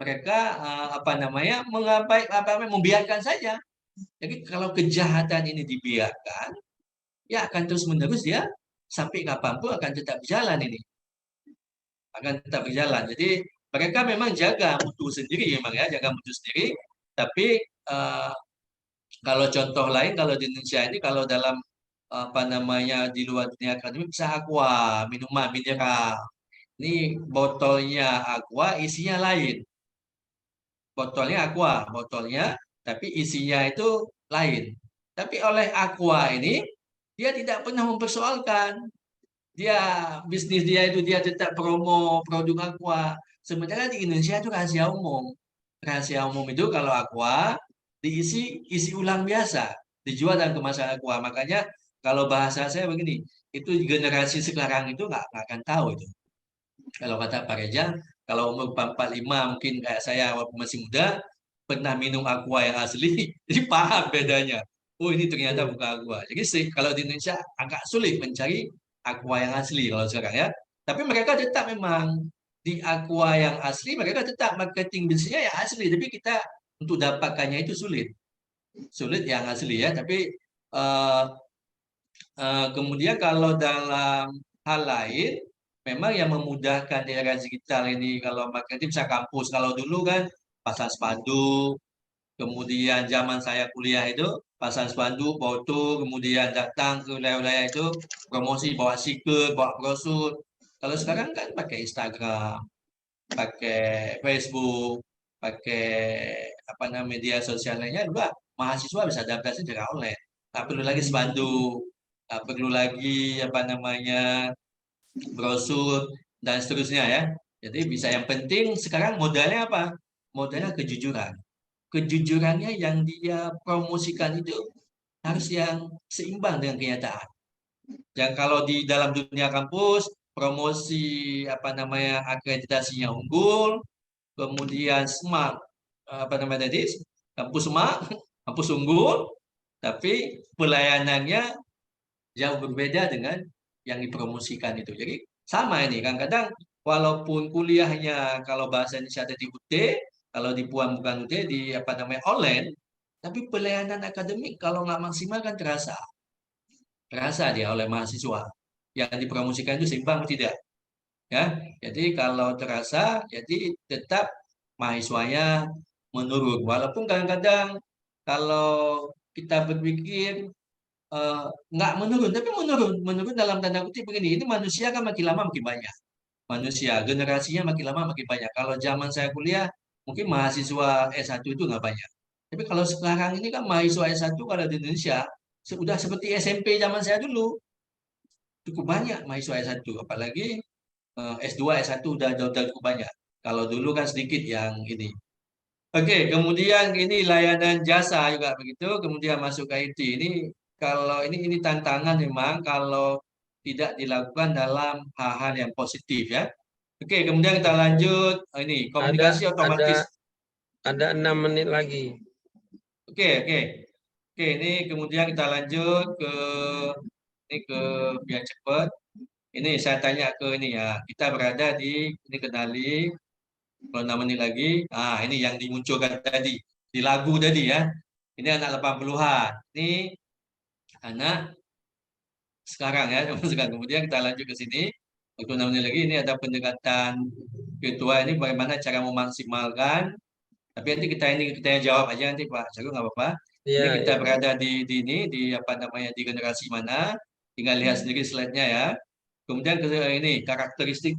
mereka membiarkan saja. Jadi kalau kejahatan ini dibiarkan, ya akan terus menerus dia sampai kapanpun akan tetap berjalan ini. Akan tetap berjalan. Jadi mereka memang jaga mutu sendiri memang ya, jaga mutu sendiri. Tapi kalau contoh lain, kalau di Indonesia ini, kalau dalam di luar dunia akademik, bisa aqua, minuman mineral. Ini botolnya aqua, isinya lain. Botolnya aqua, tapi isinya itu lain. Tapi oleh aqua ini, dia tidak pernah mempersoalkan. Bisnis dia itu dia tetap promo produk aqua. Sementara di Indonesia itu rahasia umum. Rahasia umum itu kalau aqua isi ulang biasa, dijual dalam kemasan aqua. Makanya kalau bahasa saya begini, itu generasi sekarang itu nggak akan tahu itu. Kalau kata Pak Reza, kalau umur 45 mungkin kayak saya waktu masih muda, pernah minum aqua yang asli, jadi paham bedanya. Oh ini ternyata bukan aqua. Jadi kalau di Indonesia agak sulit mencari aqua yang asli kalau sekarang ya. Tapi mereka tetap memang di aqua yang asli, mereka tetap marketing bisnisnya yang asli. Tapi kita untuk dapatkannya itu sulit. Sulit yang asli ya. Tapi kemudian kalau dalam hal lain, memang yang memudahkan di era digital ini kalau marketing bisa kampus. Kalau dulu kan pasang spanduk, kemudian zaman saya kuliah itu pasang spanduk, foto, kemudian datang ke wilayah-wilayah itu promosi, bawa stiker, bawa brosur. Kalau sekarang kan pakai Instagram, pakai Facebook, pakai media sosial lainnya juga mahasiswa bisa adaptasi dengan online. Tak perlu lagi spanduk, tak perlu lagi brosur dan seterusnya ya. Jadi bisa, yang penting sekarang modalnya apa? Modalnya kejujuran. Kejujurannya yang dia promosikan itu harus yang seimbang dengan kenyataan. Yang kalau di dalam dunia kampus promosi akreditasinya unggul, kemudian smart kampus smart, kampus unggul, tapi pelayanannya jauh berbeda dengan yang dipromosikan itu. Jadi sama ini, kadang-kadang walaupun kuliahnya kalau bahasa Indonesia ada di UT, kalau di Puan bukan UT, di online, tapi pelayanan akademik kalau nggak maksimal kan terasa dia oleh mahasiswa. Yang dipromosikan itu seimbang tidak? Ya, jadi kalau terasa, jadi tetap mahasiswanya menurun. Walaupun kadang-kadang kalau kita berpikir nggak menurun, tapi menurun dalam tanda kutip begini. Ini manusia kan makin lama makin banyak. Manusia generasinya makin lama makin banyak. Kalau zaman saya kuliah, mungkin mahasiswa S1 itu nggak banyak. Tapi kalau sekarang ini kan mahasiswa S1 kalau di Indonesia sudah seperti SMP zaman saya dulu. Cukup banyak mahasiswa S1, apalagi S2, S1 udah cukup banyak. Kalau dulu kan sedikit yang ini. Oke, kemudian ini layanan jasa juga begitu, kemudian masuk ke IT. Kalau ini tantangan memang kalau tidak dilakukan dalam hal-hal yang positif ya. Oke, kemudian kita lanjut ini komunikasi otomatis. Ada 6 menit lagi. Oke. Ini kemudian kita lanjut ke biar cepat. Ini saya tanya ke ini ya. Kita berada di ini kenali. Kalau 6 menit lagi, ini yang dimunculkan tadi di lagu tadi ya. Ini anak 80-an. Ini anak sekarang ya, kemudian kita lanjut ke sini. Untuk 6 menit lagi ini ada pendekatan virtual ini bagaimana cara memaksimalkan. Tapi nanti kita jawab aja nanti Pak Cagu, nggak apa-apa. Ini kita berada di di generasi mana? Tinggal lihat sendiri slide-nya ya. Kemudian ini karakteristik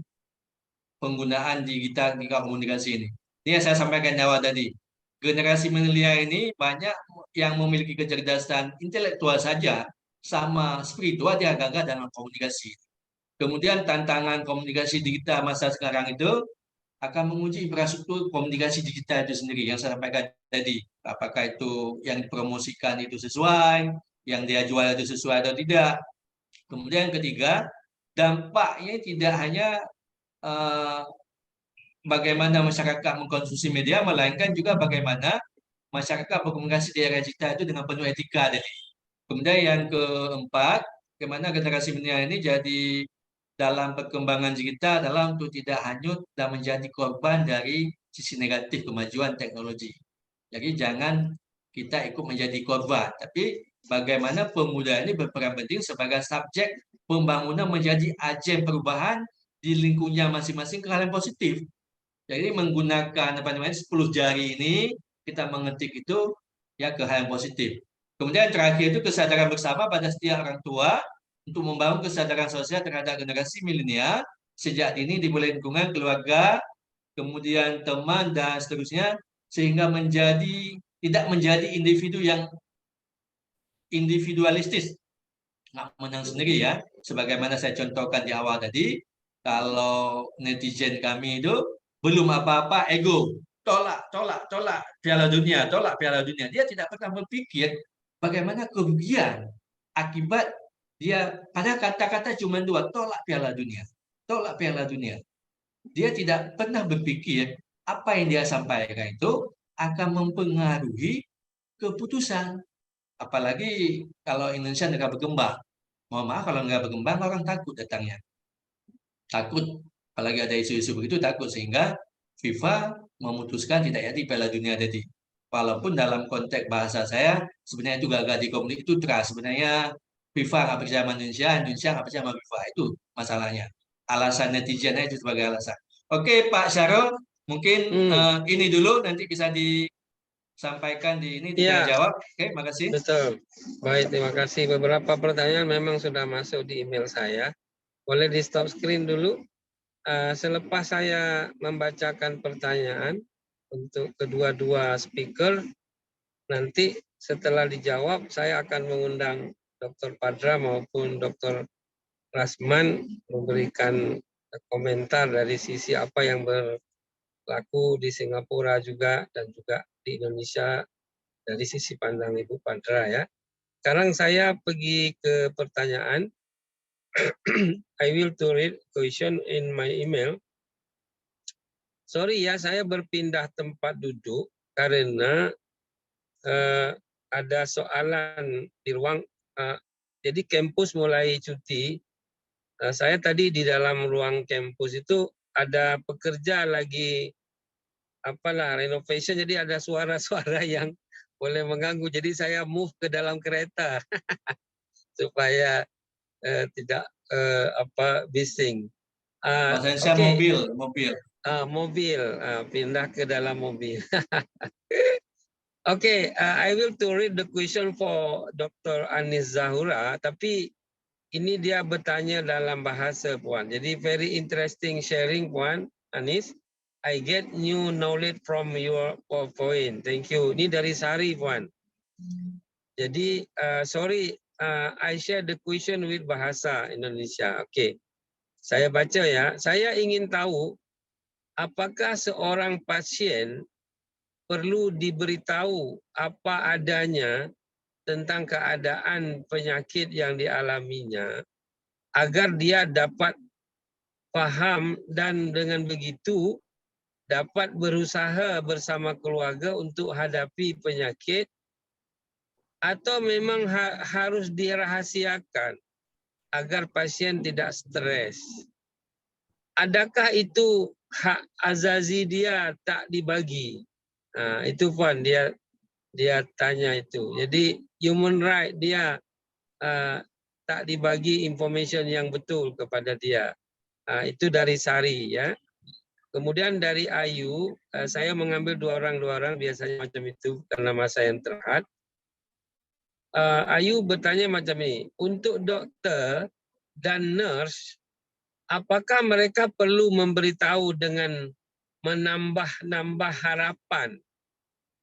penggunaan digital di komunikasi ini. Ini yang saya sampaikan di awal tadi. Generasi milenial ini banyak yang memiliki kecerdasan intelektual saja, sama spiritual dia gagah dalam komunikasi. Kemudian tantangan komunikasi digital masa sekarang itu akan menguji infrastruktur komunikasi digital itu sendiri yang saya sampaikan tadi. Apakah itu yang dipromosikan itu sesuai, yang dia jual itu sesuai atau tidak. Kemudian yang ketiga, dampaknya tidak hanya bagaimana masyarakat mengkonsumsi media, melainkan juga bagaimana masyarakat berkomunikasi di era digital itu dengan penuh etika tadi. Kemudian yang keempat, bagaimana generasi milenial ini jadi dalam perkembangan digital dalam untuk tidak hanyut dan menjadi korban dari sisi negatif kemajuan teknologi. Jadi jangan kita ikut menjadi korban, tapi bagaimana pemuda ini berperan penting sebagai subjek pembangunan menjadi agen perubahan di lingkungannya masing-masing ke hal yang positif. Jadi menggunakan 10 jari ini kita mengetik itu ya ke hal yang positif. Kemudian terakhir itu kesadaran bersama pada setiap orang tua untuk membangun kesadaran sosial terhadap generasi milenial sejak dini di lingkungan keluarga, kemudian teman dan seterusnya, sehingga tidak menjadi individu yang individualistis, nggak menang sendiri ya. Sebagaimana saya contohkan di awal tadi, kalau netizen kami itu belum apa-apa ego, tolak Piala Dunia, tolak Piala Dunia. Dia tidak pernah berpikir bagaimana kerugian akibat dia pada kata-kata cuma dua, tolak Piala Dunia, tolak Piala Dunia. Dia tidak pernah berpikir apa yang dia sampaikan itu akan mempengaruhi keputusan. Apalagi kalau Indonesia negara berkembang. Mohon maaf kalau negara berkembang orang takut datangnya. Takut, apalagi ada isu-isu begitu takut, sehingga FIFA memutuskan tidak jadi Piala Dunia tadi. Walaupun dalam konteks bahasa saya sebenarnya itu gagal di komunikasi itu trust. Sebenarnya FIFA nggak percaya sama Indonesia, Indonesia nggak percaya sama FIFA, itu masalahnya. Alasan netizennya itu sebagai alasan. Oke Pak Syarul, mungkin ini dulu nanti bisa disampaikan di ini tidak jawab. Oke, makasih. Betul. Baik, terima kasih. Beberapa pertanyaan memang sudah masuk di email saya. Boleh di stop screen dulu. Selepas saya membacakan pertanyaan untuk kedua-dua speaker, nanti setelah dijawab saya akan mengundang Dr. Padra maupun Dr. Rasman memberikan komentar dari sisi apa yang berlaku di Singapura juga dan juga di Indonesia dari sisi pandang Ibu Padra ya. Sekarang saya pergi ke pertanyaan. I will to read question in my email. Sorry ya, saya berpindah tempat duduk karena ada soalan di ruang. Jadi kampus mulai cuti. Saya tadi di dalam ruang kampus itu ada pekerja lagi renovation, jadi ada suara-suara yang boleh mengganggu. Jadi saya move ke dalam kereta supaya tidak bising. Saya mobil. Pindah ke dalam mobil. I will to read the question for Dr. Anis Zahura, tapi ini dia bertanya dalam bahasa Puan. Jadi very interesting sharing Puan Anis. I get new knowledge from your point. Thank you. Ini dari Sari Puan. Jadi sorry, I share the question with bahasa Indonesia. Saya baca ya. Saya ingin tahu apakah seorang pasien perlu diberitahu apa adanya tentang keadaan penyakit yang dialaminya agar dia dapat paham dan dengan begitu dapat berusaha bersama keluarga untuk hadapi penyakit, atau memang harus dirahasiakan agar pasien tidak stres. Adakah itu hak azazi dia tak dibagi? Itu Puan, dia tanya itu. Jadi human right dia tak dibagi information yang betul kepada dia. Itu dari Sari ya. Kemudian dari Ayu, saya mengambil dua orang biasanya macam itu karena masa yang terhad. Ayu bertanya macam ini, untuk dokter dan nurse, apakah mereka perlu memberitahu dengan menambah harapan,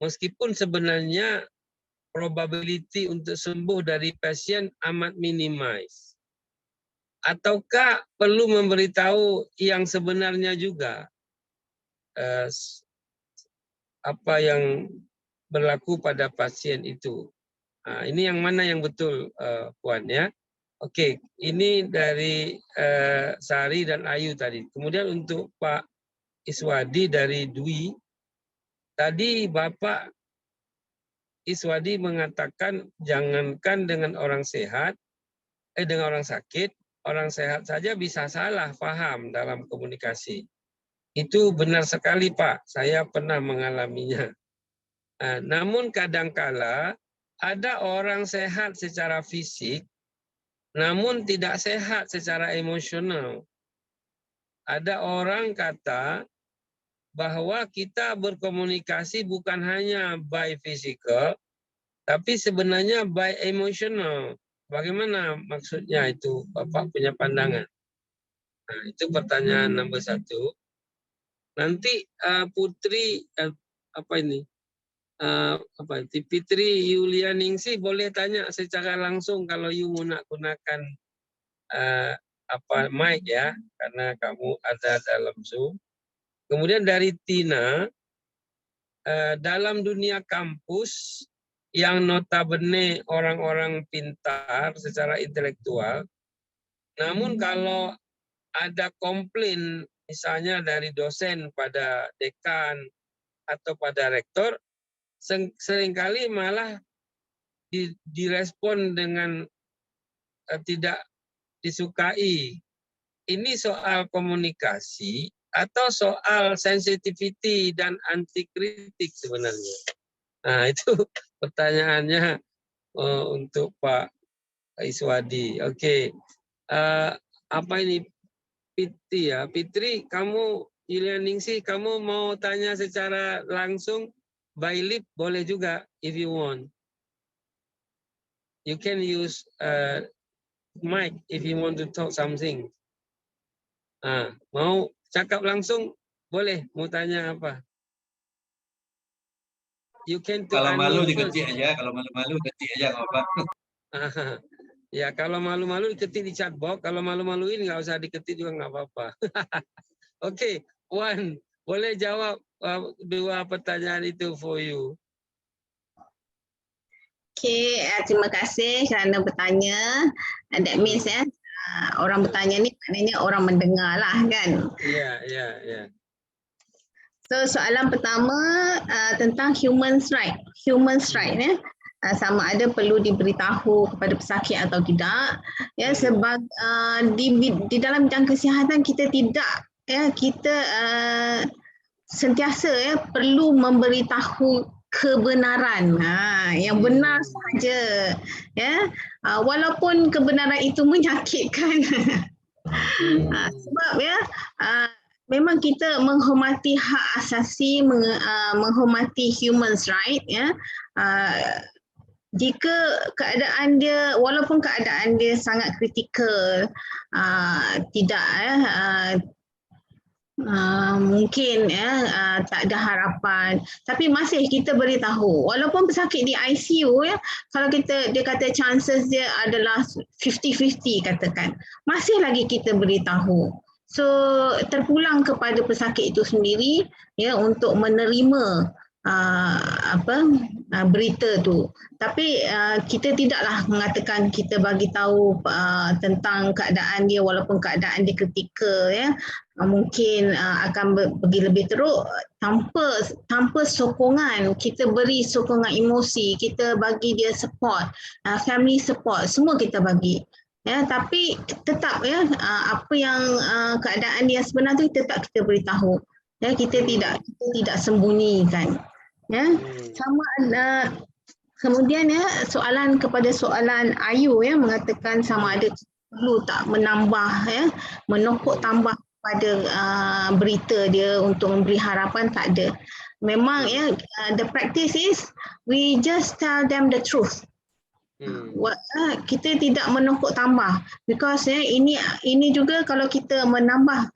meskipun sebenarnya probability untuk sembuh dari pasien amat minimize? Ataukah perlu memberitahu yang sebenarnya juga? Apa yang berlaku pada pasien itu? Ini yang mana yang betul, Puan ya? Oke, ini dari Sari dan Ayu tadi. Kemudian untuk Pak Iswadi dari Dwi, tadi Bapak Iswadi mengatakan jangankan dengan orang sehat, dengan orang sakit, orang sehat saja bisa salah paham dalam komunikasi. Itu benar sekali Pak, saya pernah mengalaminya. Namun kadangkala ada orang sehat secara fisik, namun tidak sehat secara emosional. Ada orang kata bahwa kita berkomunikasi bukan hanya by physical, tapi sebenarnya by emotional. Bagaimana maksudnya itu, Bapak punya pandangan? Nah, itu pertanyaan nomor 1. Nanti Putri Fitri Yulianingsih boleh tanya secara langsung kalau you menggunakan mic ya, karena kamu ada dalam Zoom. Kemudian dari Tina, dalam dunia kampus yang notabene orang-orang pintar secara intelektual, namun kalau ada komplain misalnya dari dosen pada dekan atau pada rektor, seringkali malah direspon dengan tidak disukai. Ini soal komunikasi atau soal sensitivity dan anti kritik sebenarnya. Nah, itu pertanyaannya untuk Pak Iswadi. Oke. Apa ini Fitri ya? Fitri, kamu Yulianingsih, kamu mau tanya secara langsung by lip boleh juga if you want. You can use mic if you want to talk something. Mau cakap langsung boleh, mau tanya apa? You can Kalau malu diketik aja, kalau malu-malu ketik aja nggak apa. Ya kalau malu-malu diketik di chat box, kalau malu-maluin nggak usah diketik juga nggak apa-apa. Oke, Puan, boleh jawab 2 pertanyaan itu for you. Okay, terima kasih kerana bertanya. That means orang bertanya ni maknanya orang mendengar lah kan. Ya. So soalan pertama tentang human's right. Human's right sama ada perlu diberitahu kepada pesakit atau tidak. Ya, sebab di dalam bidang kesihatan kita tidak kita sentiasa perlu memberitahu kebenaran, yang benar saja, ya, walaupun kebenaran itu menyakitkan. Sebab memang kita menghormati hak asasi, menghormati human's right, ya. Jika keadaan dia, walaupun keadaan dia sangat kritikal, tidak mungkin tak ada harapan, tapi masih kita beritahu walaupun pesakit di ICU kalau dia kata chances dia adalah 50-50 katakan, masih lagi kita beritahu. So terpulang kepada pesakit itu sendiri untuk menerima berita tu. Tapi kita tidaklah mengatakan kita bagi tahu tentang keadaan dia walaupun keadaan dia kritikal, mungkin akan pergi lebih teruk tanpa sokongan. Kita beri sokongan emosi, kita bagi dia support, family support, semua kita bagi. Tapi tetap apa yang keadaan dia sebenar tu tetap kita beritahu. Kita tidak sembunyikan. Sama ada kemudian soalan kepada soalan Ayu mengatakan sama ada perlu tak menambah menokok tambah pada berita dia untuk memberi harapan, tak ada. Memang the practice is we just tell them the truth. Kita tidak menokok tambah because ini juga kalau kita menambah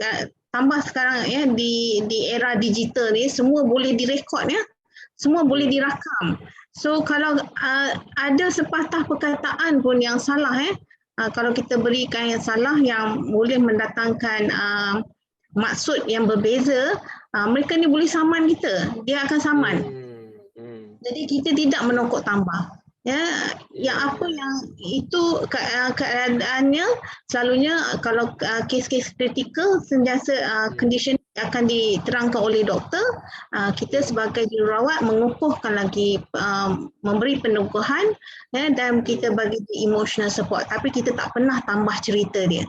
tambah sekarang di era digital ni semua boleh direkod, semua boleh dirakam. So kalau ada sepatah perkataan pun yang salah, kalau kita berikan yang salah yang boleh mendatangkan maksud yang berbeza, mereka ni boleh saman kita, dia akan saman. Jadi kita tidak menokok tambah. Ya, yang apa yang itu keadaannya selalunya kalau kes-kes kritikal sentiasa condition akan diterangkan oleh doktor. Kita sebagai jururawat mengukuhkan lagi, memberi peneguhan ya, dan kita bagi dia emotional support, tapi kita tak pernah tambah cerita dia.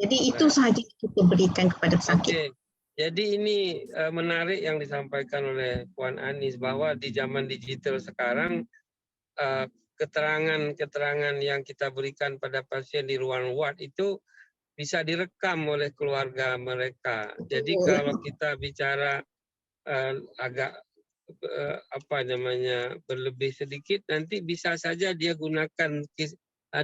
Jadi itu sahaja kita berikan kepada pesakit. Okey. Jadi ini menarik yang disampaikan oleh Puan Anis bahwa di zaman digital sekarang keterangan-keterangan yang kita berikan pada pasien di ruang ward itu bisa direkam oleh keluarga mereka. Jadi kalau kita bicara agak apa namanya berlebih sedikit, nanti bisa saja dia gunakan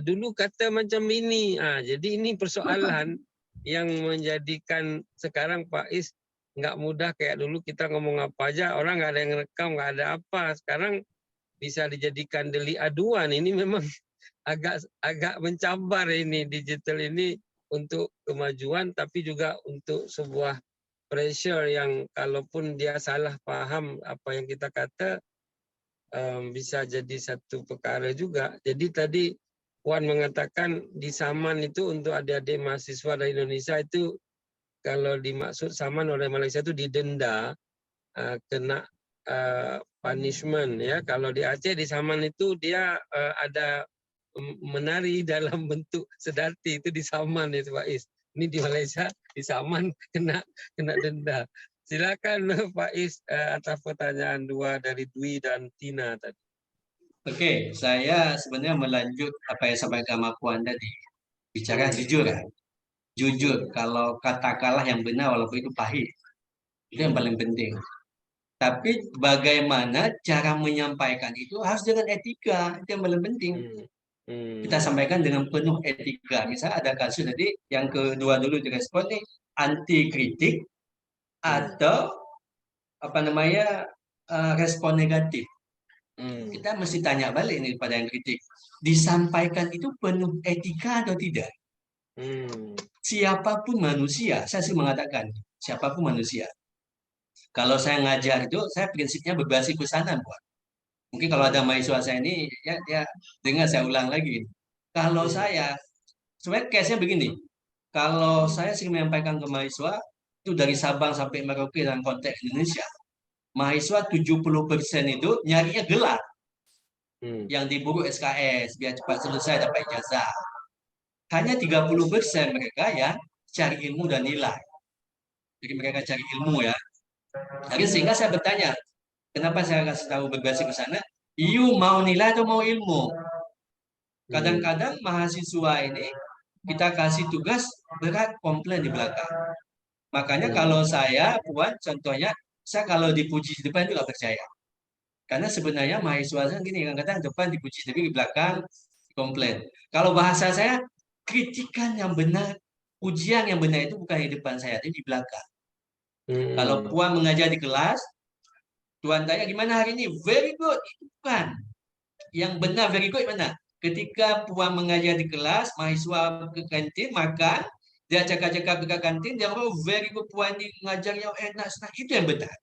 dulu kata macam ini. Jadi ini persoalan yang menjadikan sekarang Pak Is nggak mudah kayak dulu kita ngomong apa aja orang nggak ada yang rekam, nggak ada apa. Sekarang bisa dijadikan delik aduan. Ini memang agak mencabar ini digital ini untuk kemajuan, tapi juga untuk sebuah pressure yang kalaupun dia salah paham apa yang kita kata bisa jadi satu perkara juga. Jadi tadi Puan mengatakan di saman itu untuk adik-adik mahasiswa dari Indonesia itu kalau dimaksud saman oleh Malaysia itu didenda, kena punishment ya. Kalau di Aceh di saman itu dia ada menari dalam bentuk sedati, itu di saman itu Pak Is. Ini di Malaysia di saman kena denda. Silakan Pak Is atas pertanyaan 2 dari Dwi dan Tina tadi. Oke, saya sebenarnya melanjut apa yang sampaikan Mbak Puan tadi. Bicara jujur ya. Jujur, kalau kata kalah yang benar walaupun itu pahit. Itu yang paling penting. Tapi bagaimana cara menyampaikan itu harus dengan etika. Itu yang paling penting. Kita sampaikan dengan penuh etika. Misalnya ada kasus tadi, yang kedua dulu direspon nih, anti kritik atau apa namanya respon negatif. Kita mesti tanya balik nih pada yang kritik. Disampaikan itu penuh etika atau tidak? Siapapun manusia, saya sih mengatakan, siapapun manusia. Kalau saya ngajar itu, saya prinsipnya berbasis pesanan, Pak. Mungkin kalau ada mahasiswa saya ini, ya dengar saya ulang lagi. Kalau saya, sebenarnya case-nya begini. Kalau saya sering menyampaikan ke mahasiswa, itu dari Sabang sampai Merauke dalam konteks Indonesia, mahasiswa 70% itu nyarinya gelar. Yang diburu SKS, biar cepat selesai dapat ijazah. Hanya 30% mereka yang cari ilmu dan nilai. Jadi mereka cari ilmu ya. Jadi sehingga saya bertanya, kenapa saya kasih tahu berbasis ke sana? You mau nilai atau mau ilmu? Kadang-kadang mahasiswa ini kita kasih tugas berat komplain di belakang. Makanya kalau saya buat contohnya, saya kalau dipuji di depan itu nggak percaya. Karena sebenarnya mahasiswa saya gini, kadang-kadang depan dipuji tapi di belakang komplain. Kalau bahasa saya, kritikan yang benar, ujian yang benar itu bukan di depan saya, tapi di belakang. Kalau Puan mengajar di kelas, Tuan tanya gimana hari ini? Very good, itu bukan. Yang benar very good mana? Ketika Puan mengajar di kelas, mahasiswa ke kantin makan, dia cakap-cakap ke kantin, dia very good Puan ini mengajarnya enak, senang, itu yang benar.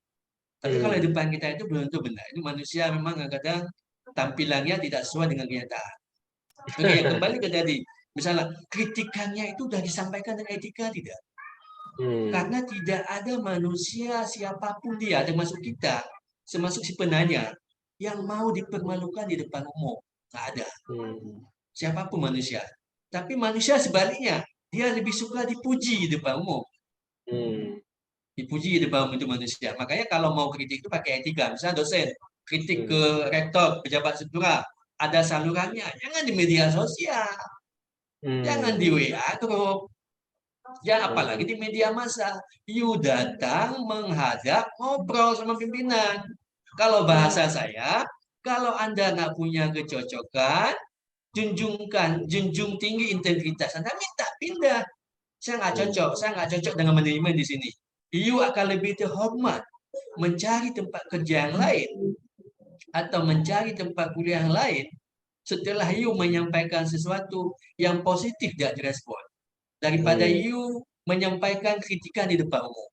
Tapi kalau di depan kita itu belum tentu benar. Itu manusia memang kadang tampilannya tidak sesuai dengan kenyataan. Oke, kembali ke tadi. Misalnya kritikannya itu sudah disampaikan dengan etika tidak? Karena tidak ada manusia siapapun dia, termasuk kita, termasuk si penanya, yang mau dipermalukan di depan umum. Nggak ada. Siapapun manusia. Tapi manusia sebaliknya, dia lebih suka dipuji di depan umum. Dipuji di depan umum itu manusia. Makanya kalau mau kritik itu pakai etika. Misalnya dosen, kritik ke rektor, pejabat struktural, ada salurannya. Jangan di media sosial. Jangan di WA grup. Ya apalagi di media massa. You datang menghadap ngobrol sama pimpinan. Kalau bahasa saya, kalau Anda nggak punya kecocokan, junjung tinggi integritas Anda, minta pindah. Saya nggak cocok dengan manajemen di sini. You akan lebih terhormat mencari tempat kerja yang lain atau mencari tempat kuliah yang lain setelah you menyampaikan sesuatu yang positif tidak direspon daripada you menyampaikan kritikan di depan umum.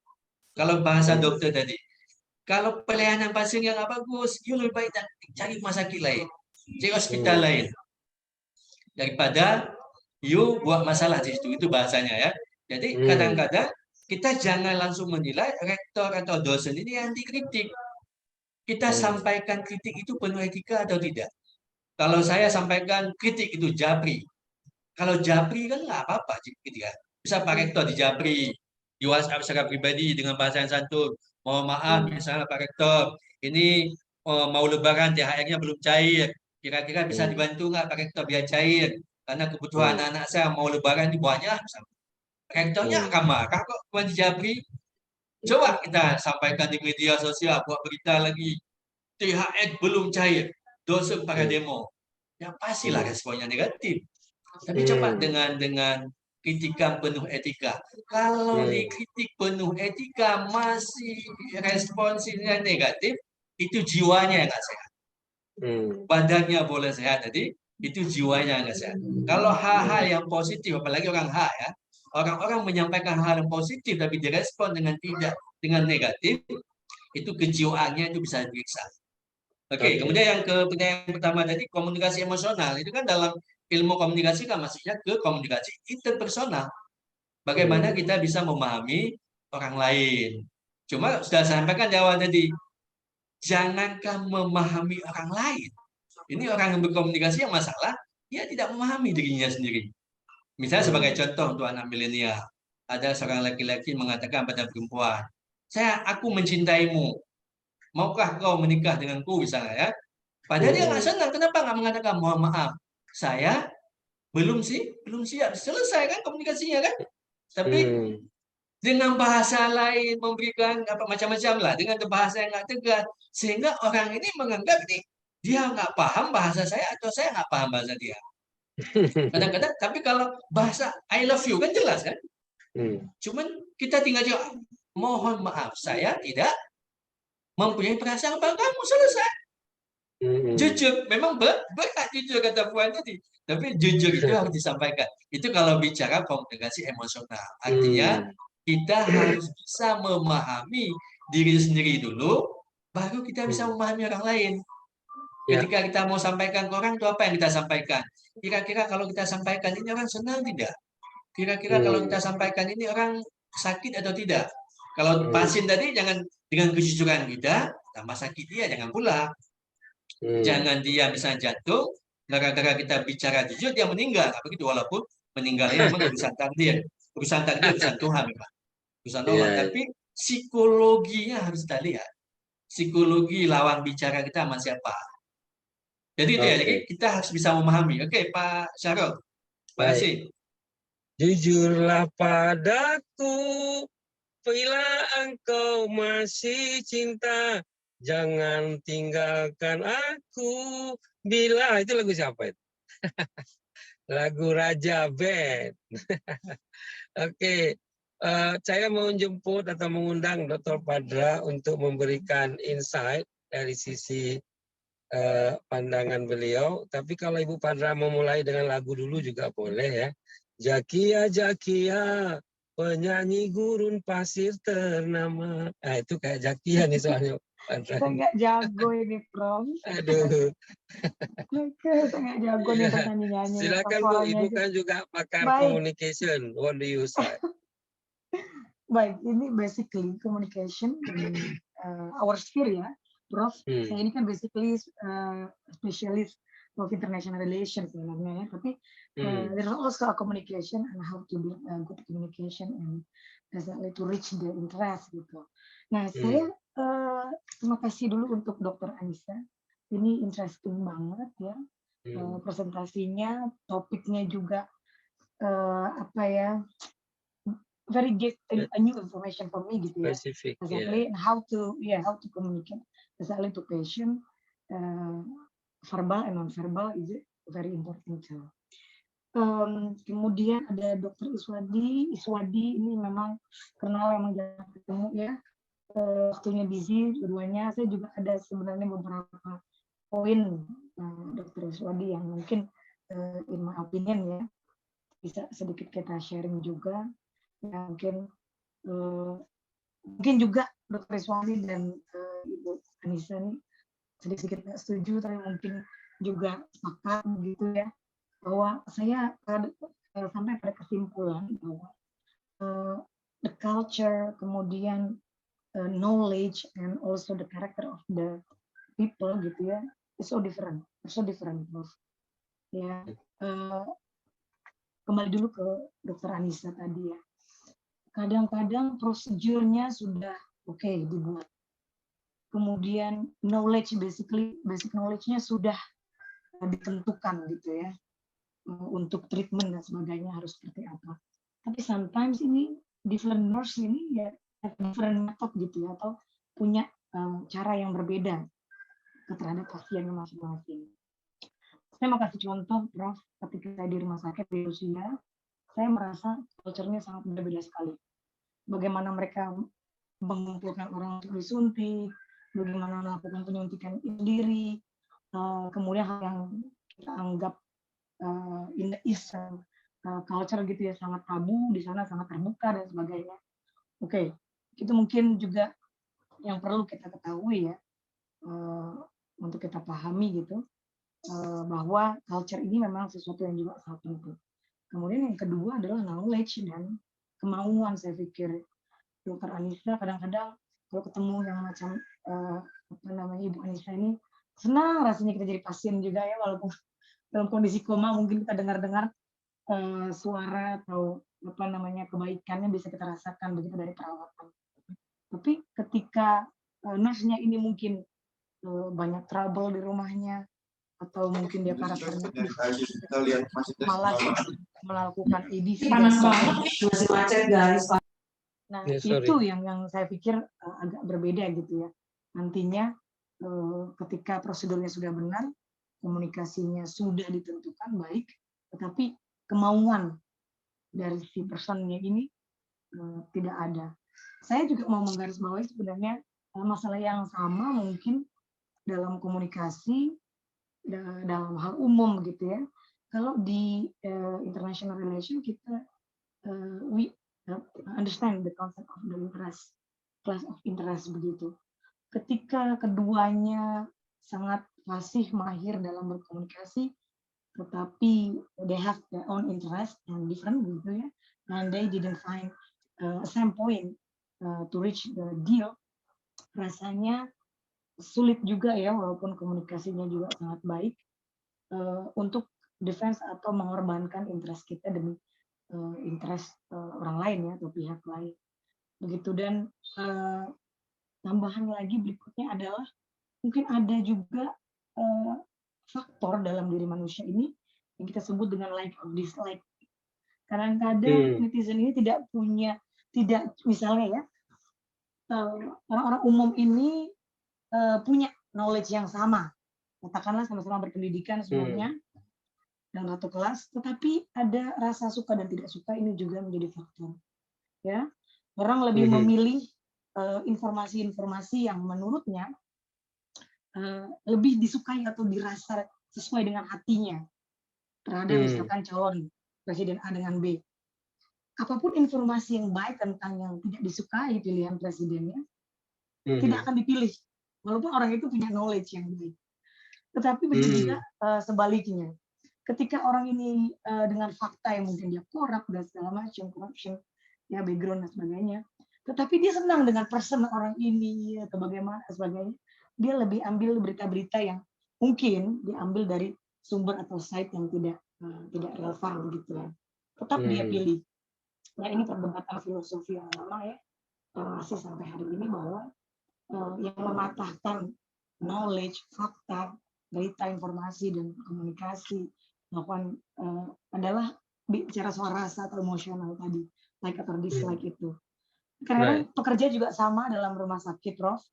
Kalau bahasa dokter tadi, Kalau pelayanan pasien yang nggak bagus, you lebih baik cari rumah sakit lain, cari hospital lain daripada you buat masalah di situ. Itu bahasanya ya. Jadi kadang-kadang kita jangan langsung menilai rektor atau dosen ini anti kritik. Kita sampaikan kritik itu penuh etika atau tidak. Kalau saya sampaikan kritik itu japri. Kalau japri kan nggak apa-apa gitu ya. Bisa Pak Rektor di japri, di WhatsApp secara pribadi dengan bahasa yang santun. Mohon maaf misalnya Pak Rektor, ini mau lebaran THR-nya belum cair. Kira-kira bisa dibantu nggak Pak Rektor biar cair? Karena kebutuhan anak-anak saya mau lebaran di banyak. Rektornya akan marah kok bukan di japri. Coba kita sampaikan di media sosial, buat berita lagi. THR belum cair, dosen para demo. Ya pastilah responnya negatif. Tapi coba dengan kritikan penuh etika. Kalau dikritik penuh etika masih responsnya negatif, itu jiwanya yang nggak sehat. Badannya boleh sehat, jadi itu jiwanya yang nggak sehat. Kalau hal-hal yang positif, apalagi orang ya, orang-orang menyampaikan hal yang positif tapi direspon dengan negatif, itu kejiwaannya itu bisa diperiksa. Oke, kemudian yang pertama tadi komunikasi emosional itu kan dalam ilmu komunikasi kan maksudnya ke komunikasi interpersonal. Bagaimana kita bisa memahami orang lain. Cuma sudah saya sampaikan di awal tadi, jangankan memahami orang lain. Ini orang yang berkomunikasi yang masalah, dia tidak memahami dirinya sendiri. Misalnya sebagai contoh untuk anak milenial, ada seorang laki-laki mengatakan pada perempuan, aku mencintaimu, maukah kau menikah denganku misalnya ya. Padahal dia nggak senang, kenapa nggak mengatakan mohon maaf, saya belum siap. Selesai kan komunikasinya kan. Tapi dengan bahasa lain memberikan macam-macam lah, dengan bahasa yang nggak tegas, sehingga orang ini menganggap nih dia nggak paham bahasa saya atau saya nggak paham bahasa dia. Kadang-kadang, tapi kalau bahasa I love you kan jelas kan. Cuman kita tinggal jawab, mohon maaf saya tidak mempunyai perasaan pada kamu, selesai. Jujur, memang berat jujur kata Puan tadi. Tapi jujur itu harus disampaikan. Itu kalau bicara komunikasi emosional. Artinya kita harus bisa memahami diri sendiri dulu, baru kita bisa memahami orang lain. Ketika kita mau sampaikan ke orang, itu apa yang kita sampaikan? Kira-kira kalau kita sampaikan ini orang senang tidak? Kira-kira kalau kita sampaikan ini orang sakit atau tidak? Kalau pasien tadi jangan dengan kejujuran kita, tambah sakit dia, jangan pula. Jangan dia misalnya jatuh, gara-gara kita bicara jujur, dia meninggal. Nah, begitu, walaupun meninggalnya memang urusan takdir. Urusan takdir, urusan Tuhan memang. Urusan Allah. Tapi psikologinya harus kita lihat. Psikologi lawan bicara kita sama siapa. Jadi itu ya, jadi kita harus bisa memahami. Oke, Pak Syarul. Terima kasih. Jujurlah padaku, bila engkau masih cinta, jangan tinggalkan aku. Bila, itu lagu siapa itu? Lagu Raja Band. Oke, saya mau jemput atau mengundang Dr. Padra untuk memberikan insight dari sisi pandangan beliau. Tapi kalau Ibu Padra memulai dengan lagu dulu juga boleh ya. Jakia, Jakia, penyanyi gurun pasir ternama. Nah, itu kayak Jakia nih soalnya. Kita nggak jago ini, Prof. Aduh. Kita nggak jago nih nyanyi. Silakan Bu, Ibu kan juga pakar communication. What do you say? Baik, ini basically communication in our sphere ya, Prof. Saya ini kan basically specialist of international relations sebenarnya ya, tapi there's also a communication and how to build good communication and exactly to reach the interest gitu. Nah, saya terima kasih dulu untuk Dr. Anissa. Ini interesting banget ya, presentasinya, topiknya juga apa ya, very get a new information for me gitu ya. Specific, exactly, and how to communicate exactly to patient. Verbal and non-verbal is very important too. Kemudian ada Dr. Iswadi ini memang kenal, memang jarang ketemu ya. Waktunya busy keduanya. Saya juga ada sebenarnya beberapa poin Dr. Iswadi yang mungkin in my opinion ya bisa sedikit kita sharing juga. Ya, mungkin juga Dr. Iswadi dan Ibu Anissa nih sedikit nggak setuju, tapi mungkin juga sepakat begitu ya, bahwa saya sampai pada kesimpulan bahwa the culture, kemudian knowledge, and also the character of the people gitu ya, is so different, Prof. Ya, kembali dulu ke Dr. Anissa tadi ya. Kadang-kadang prosedurnya sudah oke dibuat. Kemudian knowledge, basic knowledge-nya sudah ditentukan gitu ya. Untuk treatment dan sebagainya harus seperti apa. Tapi sometimes ini different nurse ini ya different method gitu ya, atau punya cara yang berbeda terhadap pasien masing-masing. Saya mau kasih contoh, Prof. Ketika saya di rumah sakit di Rusia, saya merasa culture-nya sangat berbeda sekali. Bagaimana mereka mengumpulkan orang untuk disuntik, bagaimana melakukan penyuntikan sendiri, kemudian hal yang kita anggap in the Eastern culture gitu ya, sangat tabu, di sana sangat terbuka dan sebagainya. Oke, itu mungkin juga yang perlu kita ketahui ya, untuk kita pahami gitu, bahwa culture ini memang sesuatu yang juga sangat penting. Kemudian yang kedua adalah knowledge dan kemauan. Saya pikir Dr. Anissa kadang-kadang kalau ketemu yang macam Ibu Anissa ini, senang rasanya kita jadi pasien juga ya, walaupun dalam kondisi koma mungkin kita dengar-dengar suara atau kebaikannya bisa kita rasakan begitu dari perawatan. Tapi ketika nurse-nya ini mungkin banyak trouble di rumahnya, atau mungkin dia karakternya malas melakukan EDC. Panas banget, masih macet guys. Nah, itu yang saya pikir agak berbeda gitu ya. Nantinya ketika prosedurnya sudah benar, komunikasinya sudah ditentukan baik, tetapi kemauan dari si personnya ini tidak ada. Saya juga mau menggarisbawahi sebenarnya masalah yang sama mungkin dalam komunikasi, dalam hal umum gitu ya. Kalau di international relation kita we understand the concept of the interest, class of interest begitu. Ketika keduanya sangat fasih, mahir dalam berkomunikasi, tetapi they have their own interest and different gitu ya, and they didn't find a same point to reach the deal, rasanya sulit juga ya, walaupun komunikasinya juga sangat baik, untuk defense atau mengorbankan interest kita demi interest orang lain ya, atau pihak lain begitu. Dan tambahan lagi berikutnya adalah mungkin ada juga faktor dalam diri manusia ini yang kita sebut dengan like or dislike. Kadang-kadang netizen ini tidak misalnya ya, orang-orang umum ini punya knowledge yang sama, katakanlah sama-sama berpendidikan semuanya dalam satu kelas, tetapi ada rasa suka dan tidak suka, ini juga menjadi faktor. Ya, orang lebih memilih informasi-informasi yang menurutnya lebih disukai atau dirasa sesuai dengan hatinya terhadap misalkan calon presiden A dengan B. Apapun informasi yang baik tentang yang tidak disukai pilihan presidennya, tidak akan dipilih, walaupun orang itu punya knowledge yang baik. Tetapi begitu juga sebaliknya. Ketika orang ini dengan fakta yang mungkin dia korup dan segala macam, corruption, ya background dan sebagainya, tetapi dia senang dengan person orang ini atau bagaimana sebagainya, dia lebih ambil berita-berita yang mungkin diambil dari sumber atau site yang tidak relevan begitu ya. Tetap dia pilih. Nah, ini perdebatan filosofi yang lama ya, yang masih sampai hari ini, bahwa yang mematahkan knowledge, fakta, berita, informasi, dan komunikasi melakukan adalah bicara soal rasa atau emosional tadi, like atau dislike itu. Karena pekerja juga sama dalam rumah sakit, Prof.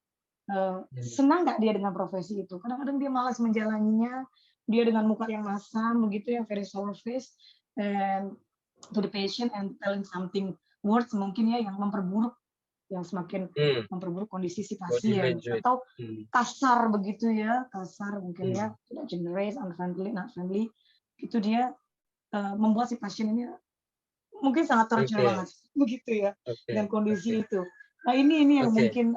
Senang nggak dia dengan profesi itu? Kadang-kadang dia malas menjalaninya, dia dengan muka yang masam begitu, yang very sour face, and to the patient and telling something words mungkin ya, yang memperburuk, yang semakin memperburuk kondisi si pasien, atau kasar begitu ya, kasar mungkin ya, tidak generous, unfriendly, not friendly, itu dia membuat si pasien ini mungkin sangat torture banget begitu ya, dengan kondisi itu. Nah, ini yang mungkin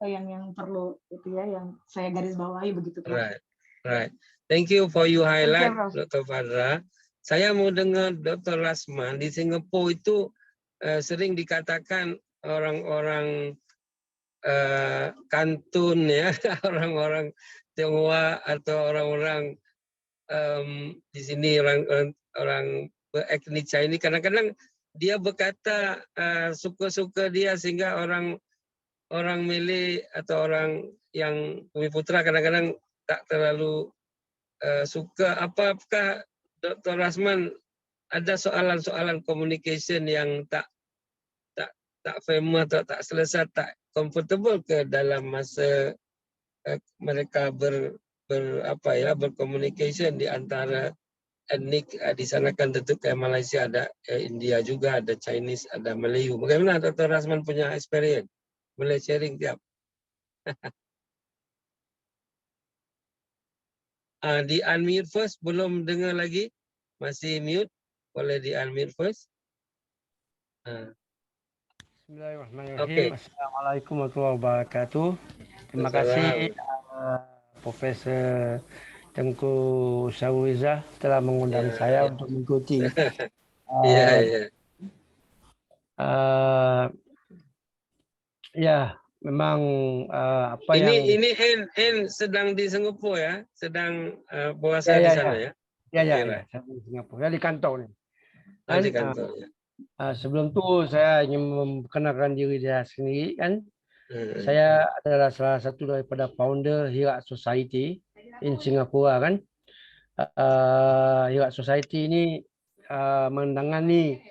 yang perlu itu ya, yang saya garis bawahi begitu, Prof. Right. Thank you for you highlight, Prof. Dr. Fadra. Saya mau dengar Dr. Rasman. Di Singapura itu sering dikatakan orang-orang kantun ya, orang-orang Tionghoa atau orang-orang di sini orang beretnik Chinese, kadang-kadang dia berkata suka-suka dia, sehingga orang Malay atau orang yang Bumiputra kadang-kadang tak terlalu suka. Apakah Dr. Rasman ada soalan-soalan communication yang tak famous atau tak selesai, tak comfortable ke dalam masa mereka bercommunication di antara etnik di sana? Kan tentu kayak Malaysia ada India juga, ada Chinese, ada Melayu. Bagaimana Dr. Rasman punya experience? Boleh sharing tiap. Di unmute first, belum dengar lagi, masih mute, boleh di unmute first. Bismillahirrahmanirrahim. Assalamualaikum warahmatullahi wabarakatuh. Terima kasih Profesor Tengku Syahriza telah mengundang saya untuk mengikuti. Ya, memang apa ini Hen sedang di Singapura ya, sedang puasa di sana ya. Ya, di Singapura, ya, di kantor nih. Di kantor ya. Sebelum itu saya ingin memperkenalkan diri saya sendiri kan. Saya adalah salah satu daripada founder Hirak Society in Singapura kan. Hirak Society ini menangani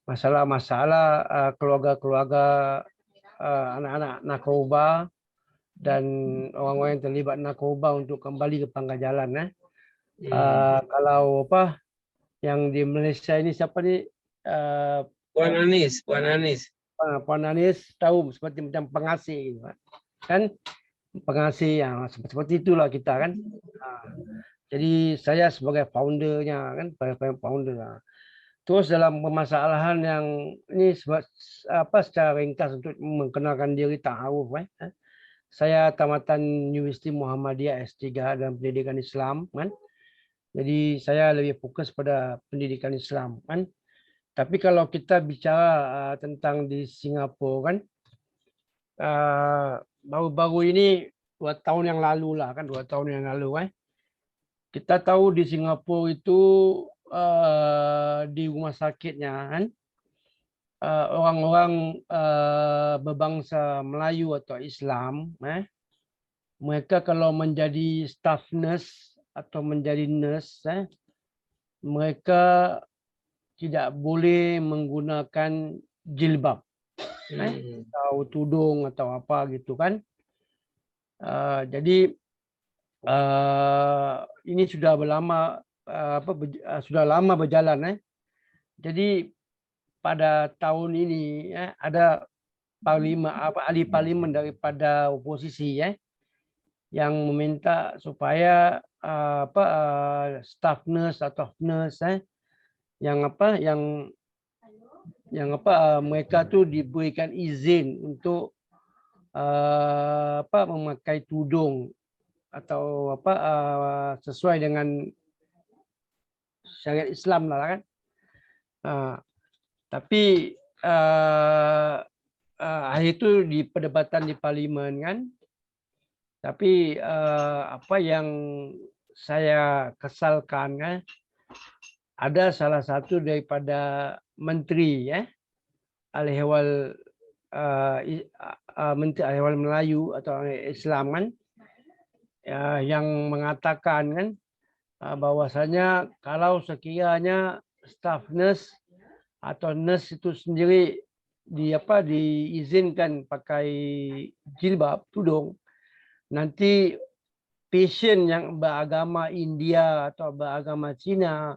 masalah-masalah keluarga-keluarga anak-anak narkoba dan orang-orang yang terlibat narkoba untuk kembali ke pangkal jalan. Kalau yang di Malaysia ini siapa nih? Puan Anis. Puan Anis tahu seperti macam pengasih gitu kan, pengasih yang seperti itulah kita kan. Jadi saya sebagai foundernya kan, founder. Terus dalam permasalahan yang ini secara ringkas untuk mengenalkan diri ta'aruf, saya tamatan Universiti Muhammadiyah S3 dalam pendidikan Islam kan. Jadi saya lebih fokus pada pendidikan Islam kan. Tapi kalau kita bicara tentang di Singapura kan, baru-baru ini 2 tahun yang lalu lah kan, 2 tahun yang lalu kan, kita tahu di Singapura itu di rumah sakitnya kan, orang-orang berbangsa Melayu atau Islam, mereka kalau menjadi staff nurse atau menjadi nurse, mereka tidak boleh menggunakan jilbab, atau tudung atau apa gitu kan. Jadi ini sudah lama berjalan. Jadi pada tahun ini ada ahli parlimen daripada oposisi yang meminta supaya staff nurse atau nurse mereka tuh diberikan izin untuk memakai tudung atau sesuai dengan syariat Islam lah kan. Tapi hari itu di perdebatan di parlimen kan. Tapi apa yang saya kesalkan kan, ada salah satu daripada menteri Menteri Ahli Melayu atau Islam kan, yang mengatakan kan bahwasanya kalau sekiranya staff nurse atau nurse itu sendiri diizinkan pakai jilbab tudung, nanti pasien yang beragama India atau beragama Cina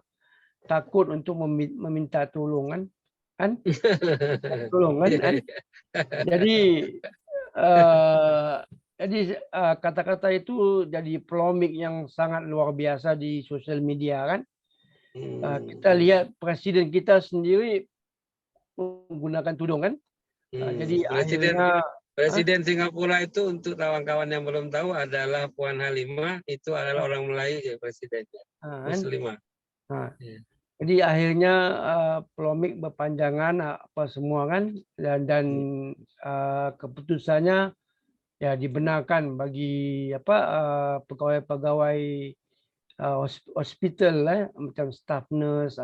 takut untuk meminta tolong kan? Jadi kata-kata itu jadi polemik yang sangat luar biasa di sosial media kan. Kita lihat presiden kita sendiri menggunakan tudung kan. Jadi Presiden Singapura itu untuk kawan-kawan yang belum tahu adalah Puan Halimah, itu adalah orang Melayu ya presidennya, Kan? Muslimah. Nah, Ya. jadi akhirnya polemik berpanjangan apa semua kan, dan keputusannya ya dibenarkan bagi apa pegawai-pegawai hospital macam staff nurse,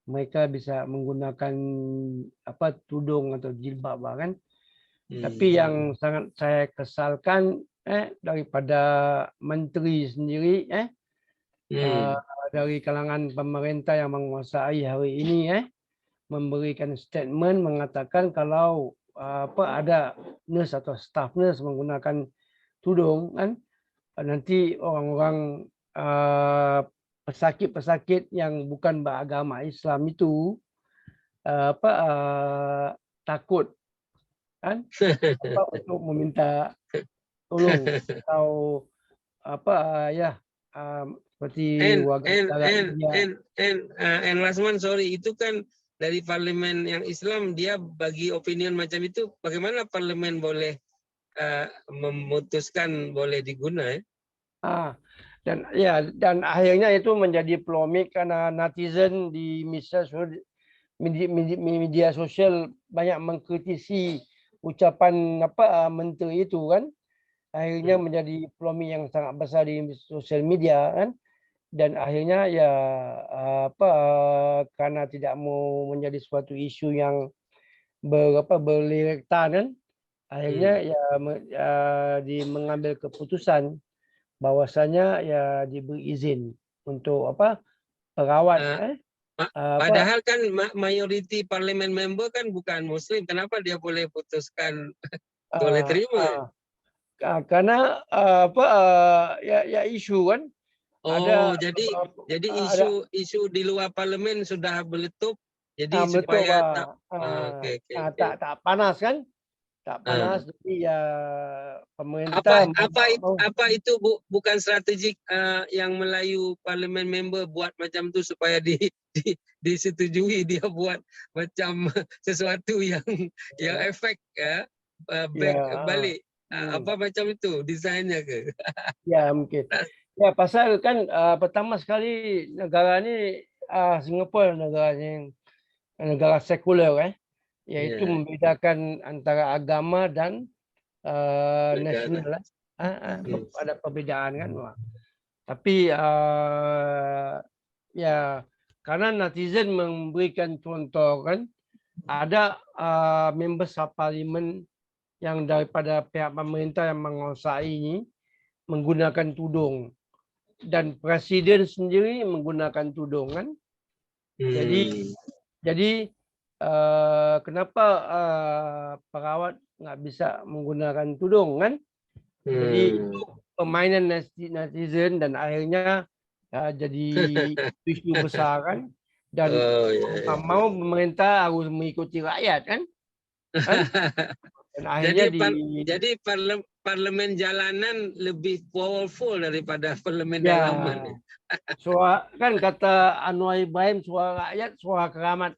mereka bisa menggunakan apa tudung atau jilbab kan. Tapi yang sangat saya kesalkan daripada menteri sendiri dari kalangan pemerintah yang menguasai hari ini memberikan statement mengatakan kalau ada nurse atau staff nurse menggunakan tudung kan, nanti orang-orang pesakit-pesakit yang bukan beragama Islam itu takut kan untuk meminta tolong atau seperti warga negara India. And Rasman, sorry, itu kan dari parlemen yang Islam dia bagi opinion macam itu, bagaimana parlemen boleh memutuskan boleh digunakan? Dan akhirnya itu menjadi polemik karena netizen di media sosial banyak mengkritisi ucapan menteri itu kan, akhirnya menjadi polemik yang sangat besar di sosial media kan, dan akhirnya ya karena tidak mau menjadi suatu isu yang berlirik kan, akhirnya mengambil keputusan bahwasanya ya diberi izin untuk perawat padahal kan mayoriti parlemen member kan bukan Muslim, kenapa dia boleh putuskan boleh terima? Karena isu kan. Jadi isu di luar parlemen sudah meletup, jadi meletup, supaya tak panas kan, tak panas. Jadi ya pemerintah apa itu bukan strategik yang Melayu parlemen member buat macam tu supaya disetujui dia buat macam sesuatu yang efek balik apa macam itu desainnya ke? Ya mungkin. Ya pasal kan pertama sekali negara ni Singapura negara sekular iaitu membedakan antara agama dan nasional ada perbezaan kan. Tapi ya karena netizen memberikan contoh kan, ada members parlimen yang daripada pihak pemerintah yang menguasai ini menggunakan tudung dan presiden sendiri menggunakan tudung kan. Jadi kenapa perawat nggak bisa menggunakan tudung kan? Jadi itu permainan netizen dan akhirnya jadi isu besar kan. Dan mau pemerintah harus mengikuti rakyat kan? Dan akhirnya jadi parlemen jalanan lebih powerful daripada parlemen dalaman. Suara kan kata Anwar Ibrahim, suara rakyat, suara keramat.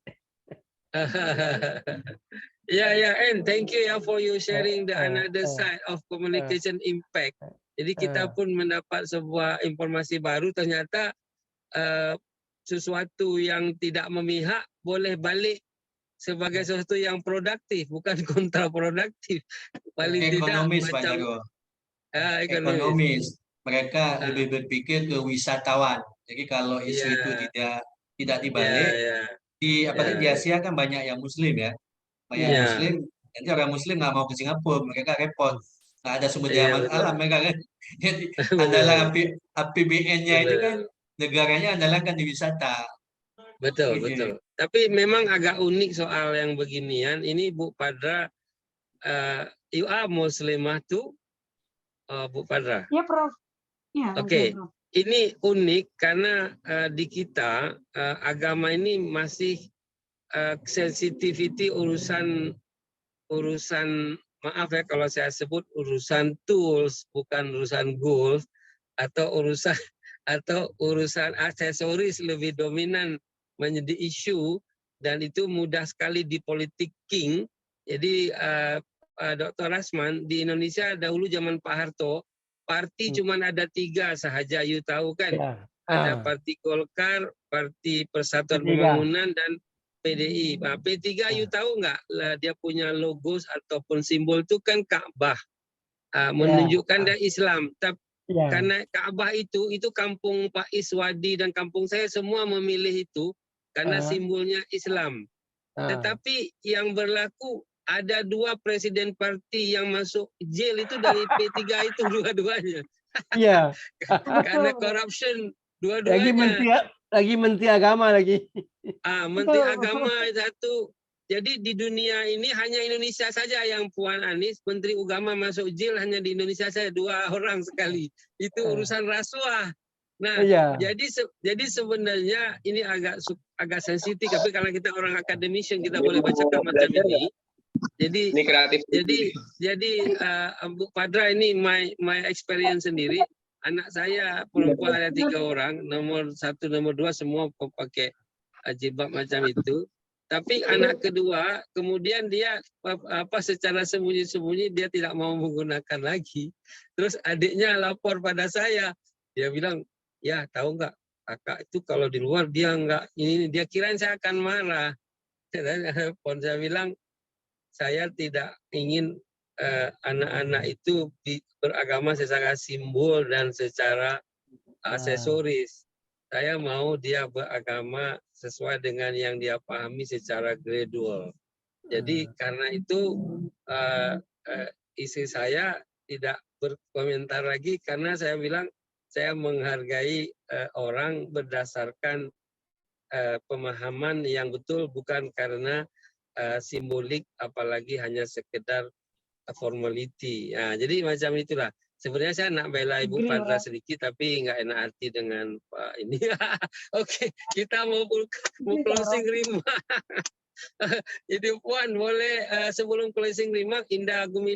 And thank you for you sharing the another side of communication impact. Jadi kita pun mendapat sebuah informasi baru, ternyata sesuatu yang tidak memihak boleh balik sebagai sesuatu yang produktif, bukan kontraproduktif. Paling ekonomis tidak macam ekonomis. Mereka lebih berpikir ke wisatawan. Jadi kalau isu itu tidak dibalik, di Asia kan banyak yang Muslim ya, banyak yang Muslim. Nanti orang Muslim nggak mau ke Singapura, mereka repot. Nggak ada sumber daya alam mereka kan. Jadi andalan APBN-nya itu kan negaranya andalkan di wisata. Betul. Tapi memang agak unik soal yang beginian. Ini Bu Padra, you are Muslimah tuh, Bu Padra? Ya, Prof. Ya, Oke. Ini unik karena di kita agama ini masih sensitivity urusan maaf ya kalau saya sebut urusan tools bukan urusan goals, atau urusan aksesoris lebih dominan menjadi isu, dan itu mudah sekali dipolitiking. Jadi Dr. Rasman, di Indonesia dahulu zaman Pak Harto, parti cuma ada 3 sahaja, you tahu kan? Ya. Ada Parti Golkar, Parti Persatuan P3. Pembangunan, dan PDI. Nah, P3 you tahu nggak? Dia punya logos ataupun simbol itu kan Ka'bah, menunjukkan dia Islam. Tapi Ya. karena Ka'bah itu kampung Pak Iswadi dan kampung saya semua memilih itu karena simbolnya Islam. Tetapi yang berlaku ada 2 presiden parti yang masuk jail itu dari P3 itu dua-duanya. Iya. Karena corruption dua-duanya. Lagi menteri agama lagi. Menteri agama satu. Jadi di dunia ini hanya Indonesia saja yang Puan Anies, Menteri Agama masuk jail hanya di Indonesia saja 2 orang sekali. Itu urusan rasuah. Nah, jadi sebenarnya ini agak sensitif, tapi karena kita orang academician kita boleh bacakan macam ini. Jadi ini kreatif. Jadi Bu Padra, ini my experience sendiri. Anak saya perempuan ada 3 orang, nomor 1, nomor 2 semua pakai jilbab macam itu. Tapi anak kedua, kemudian dia secara sembunyi-sembunyi dia tidak mau menggunakan lagi. Terus adiknya lapor pada saya, dia bilang, ya tahu nggak, kakak itu kalau di luar dia nggak ini, dia kirain saya akan marah. Saya bilang, saya tidak ingin anak-anak itu beragama secara simbol dan secara aksesoris. Saya mau dia beragama sesuai dengan yang dia pahami secara gradual. Jadi karena itu istri saya tidak berkomentar lagi, karena saya bilang saya menghargai orang berdasarkan pemahaman yang betul, bukan karena simbolik, apalagi hanya sekedar formality. Nah, jadi macam itulah. Sebenarnya saya nak bela Ibu Padra sedikit, tapi nggak enak hati dengan Pak ini. Oke, kita mau closing remark. Jadi Puan, boleh sebelum closing remark, Indah Gumilang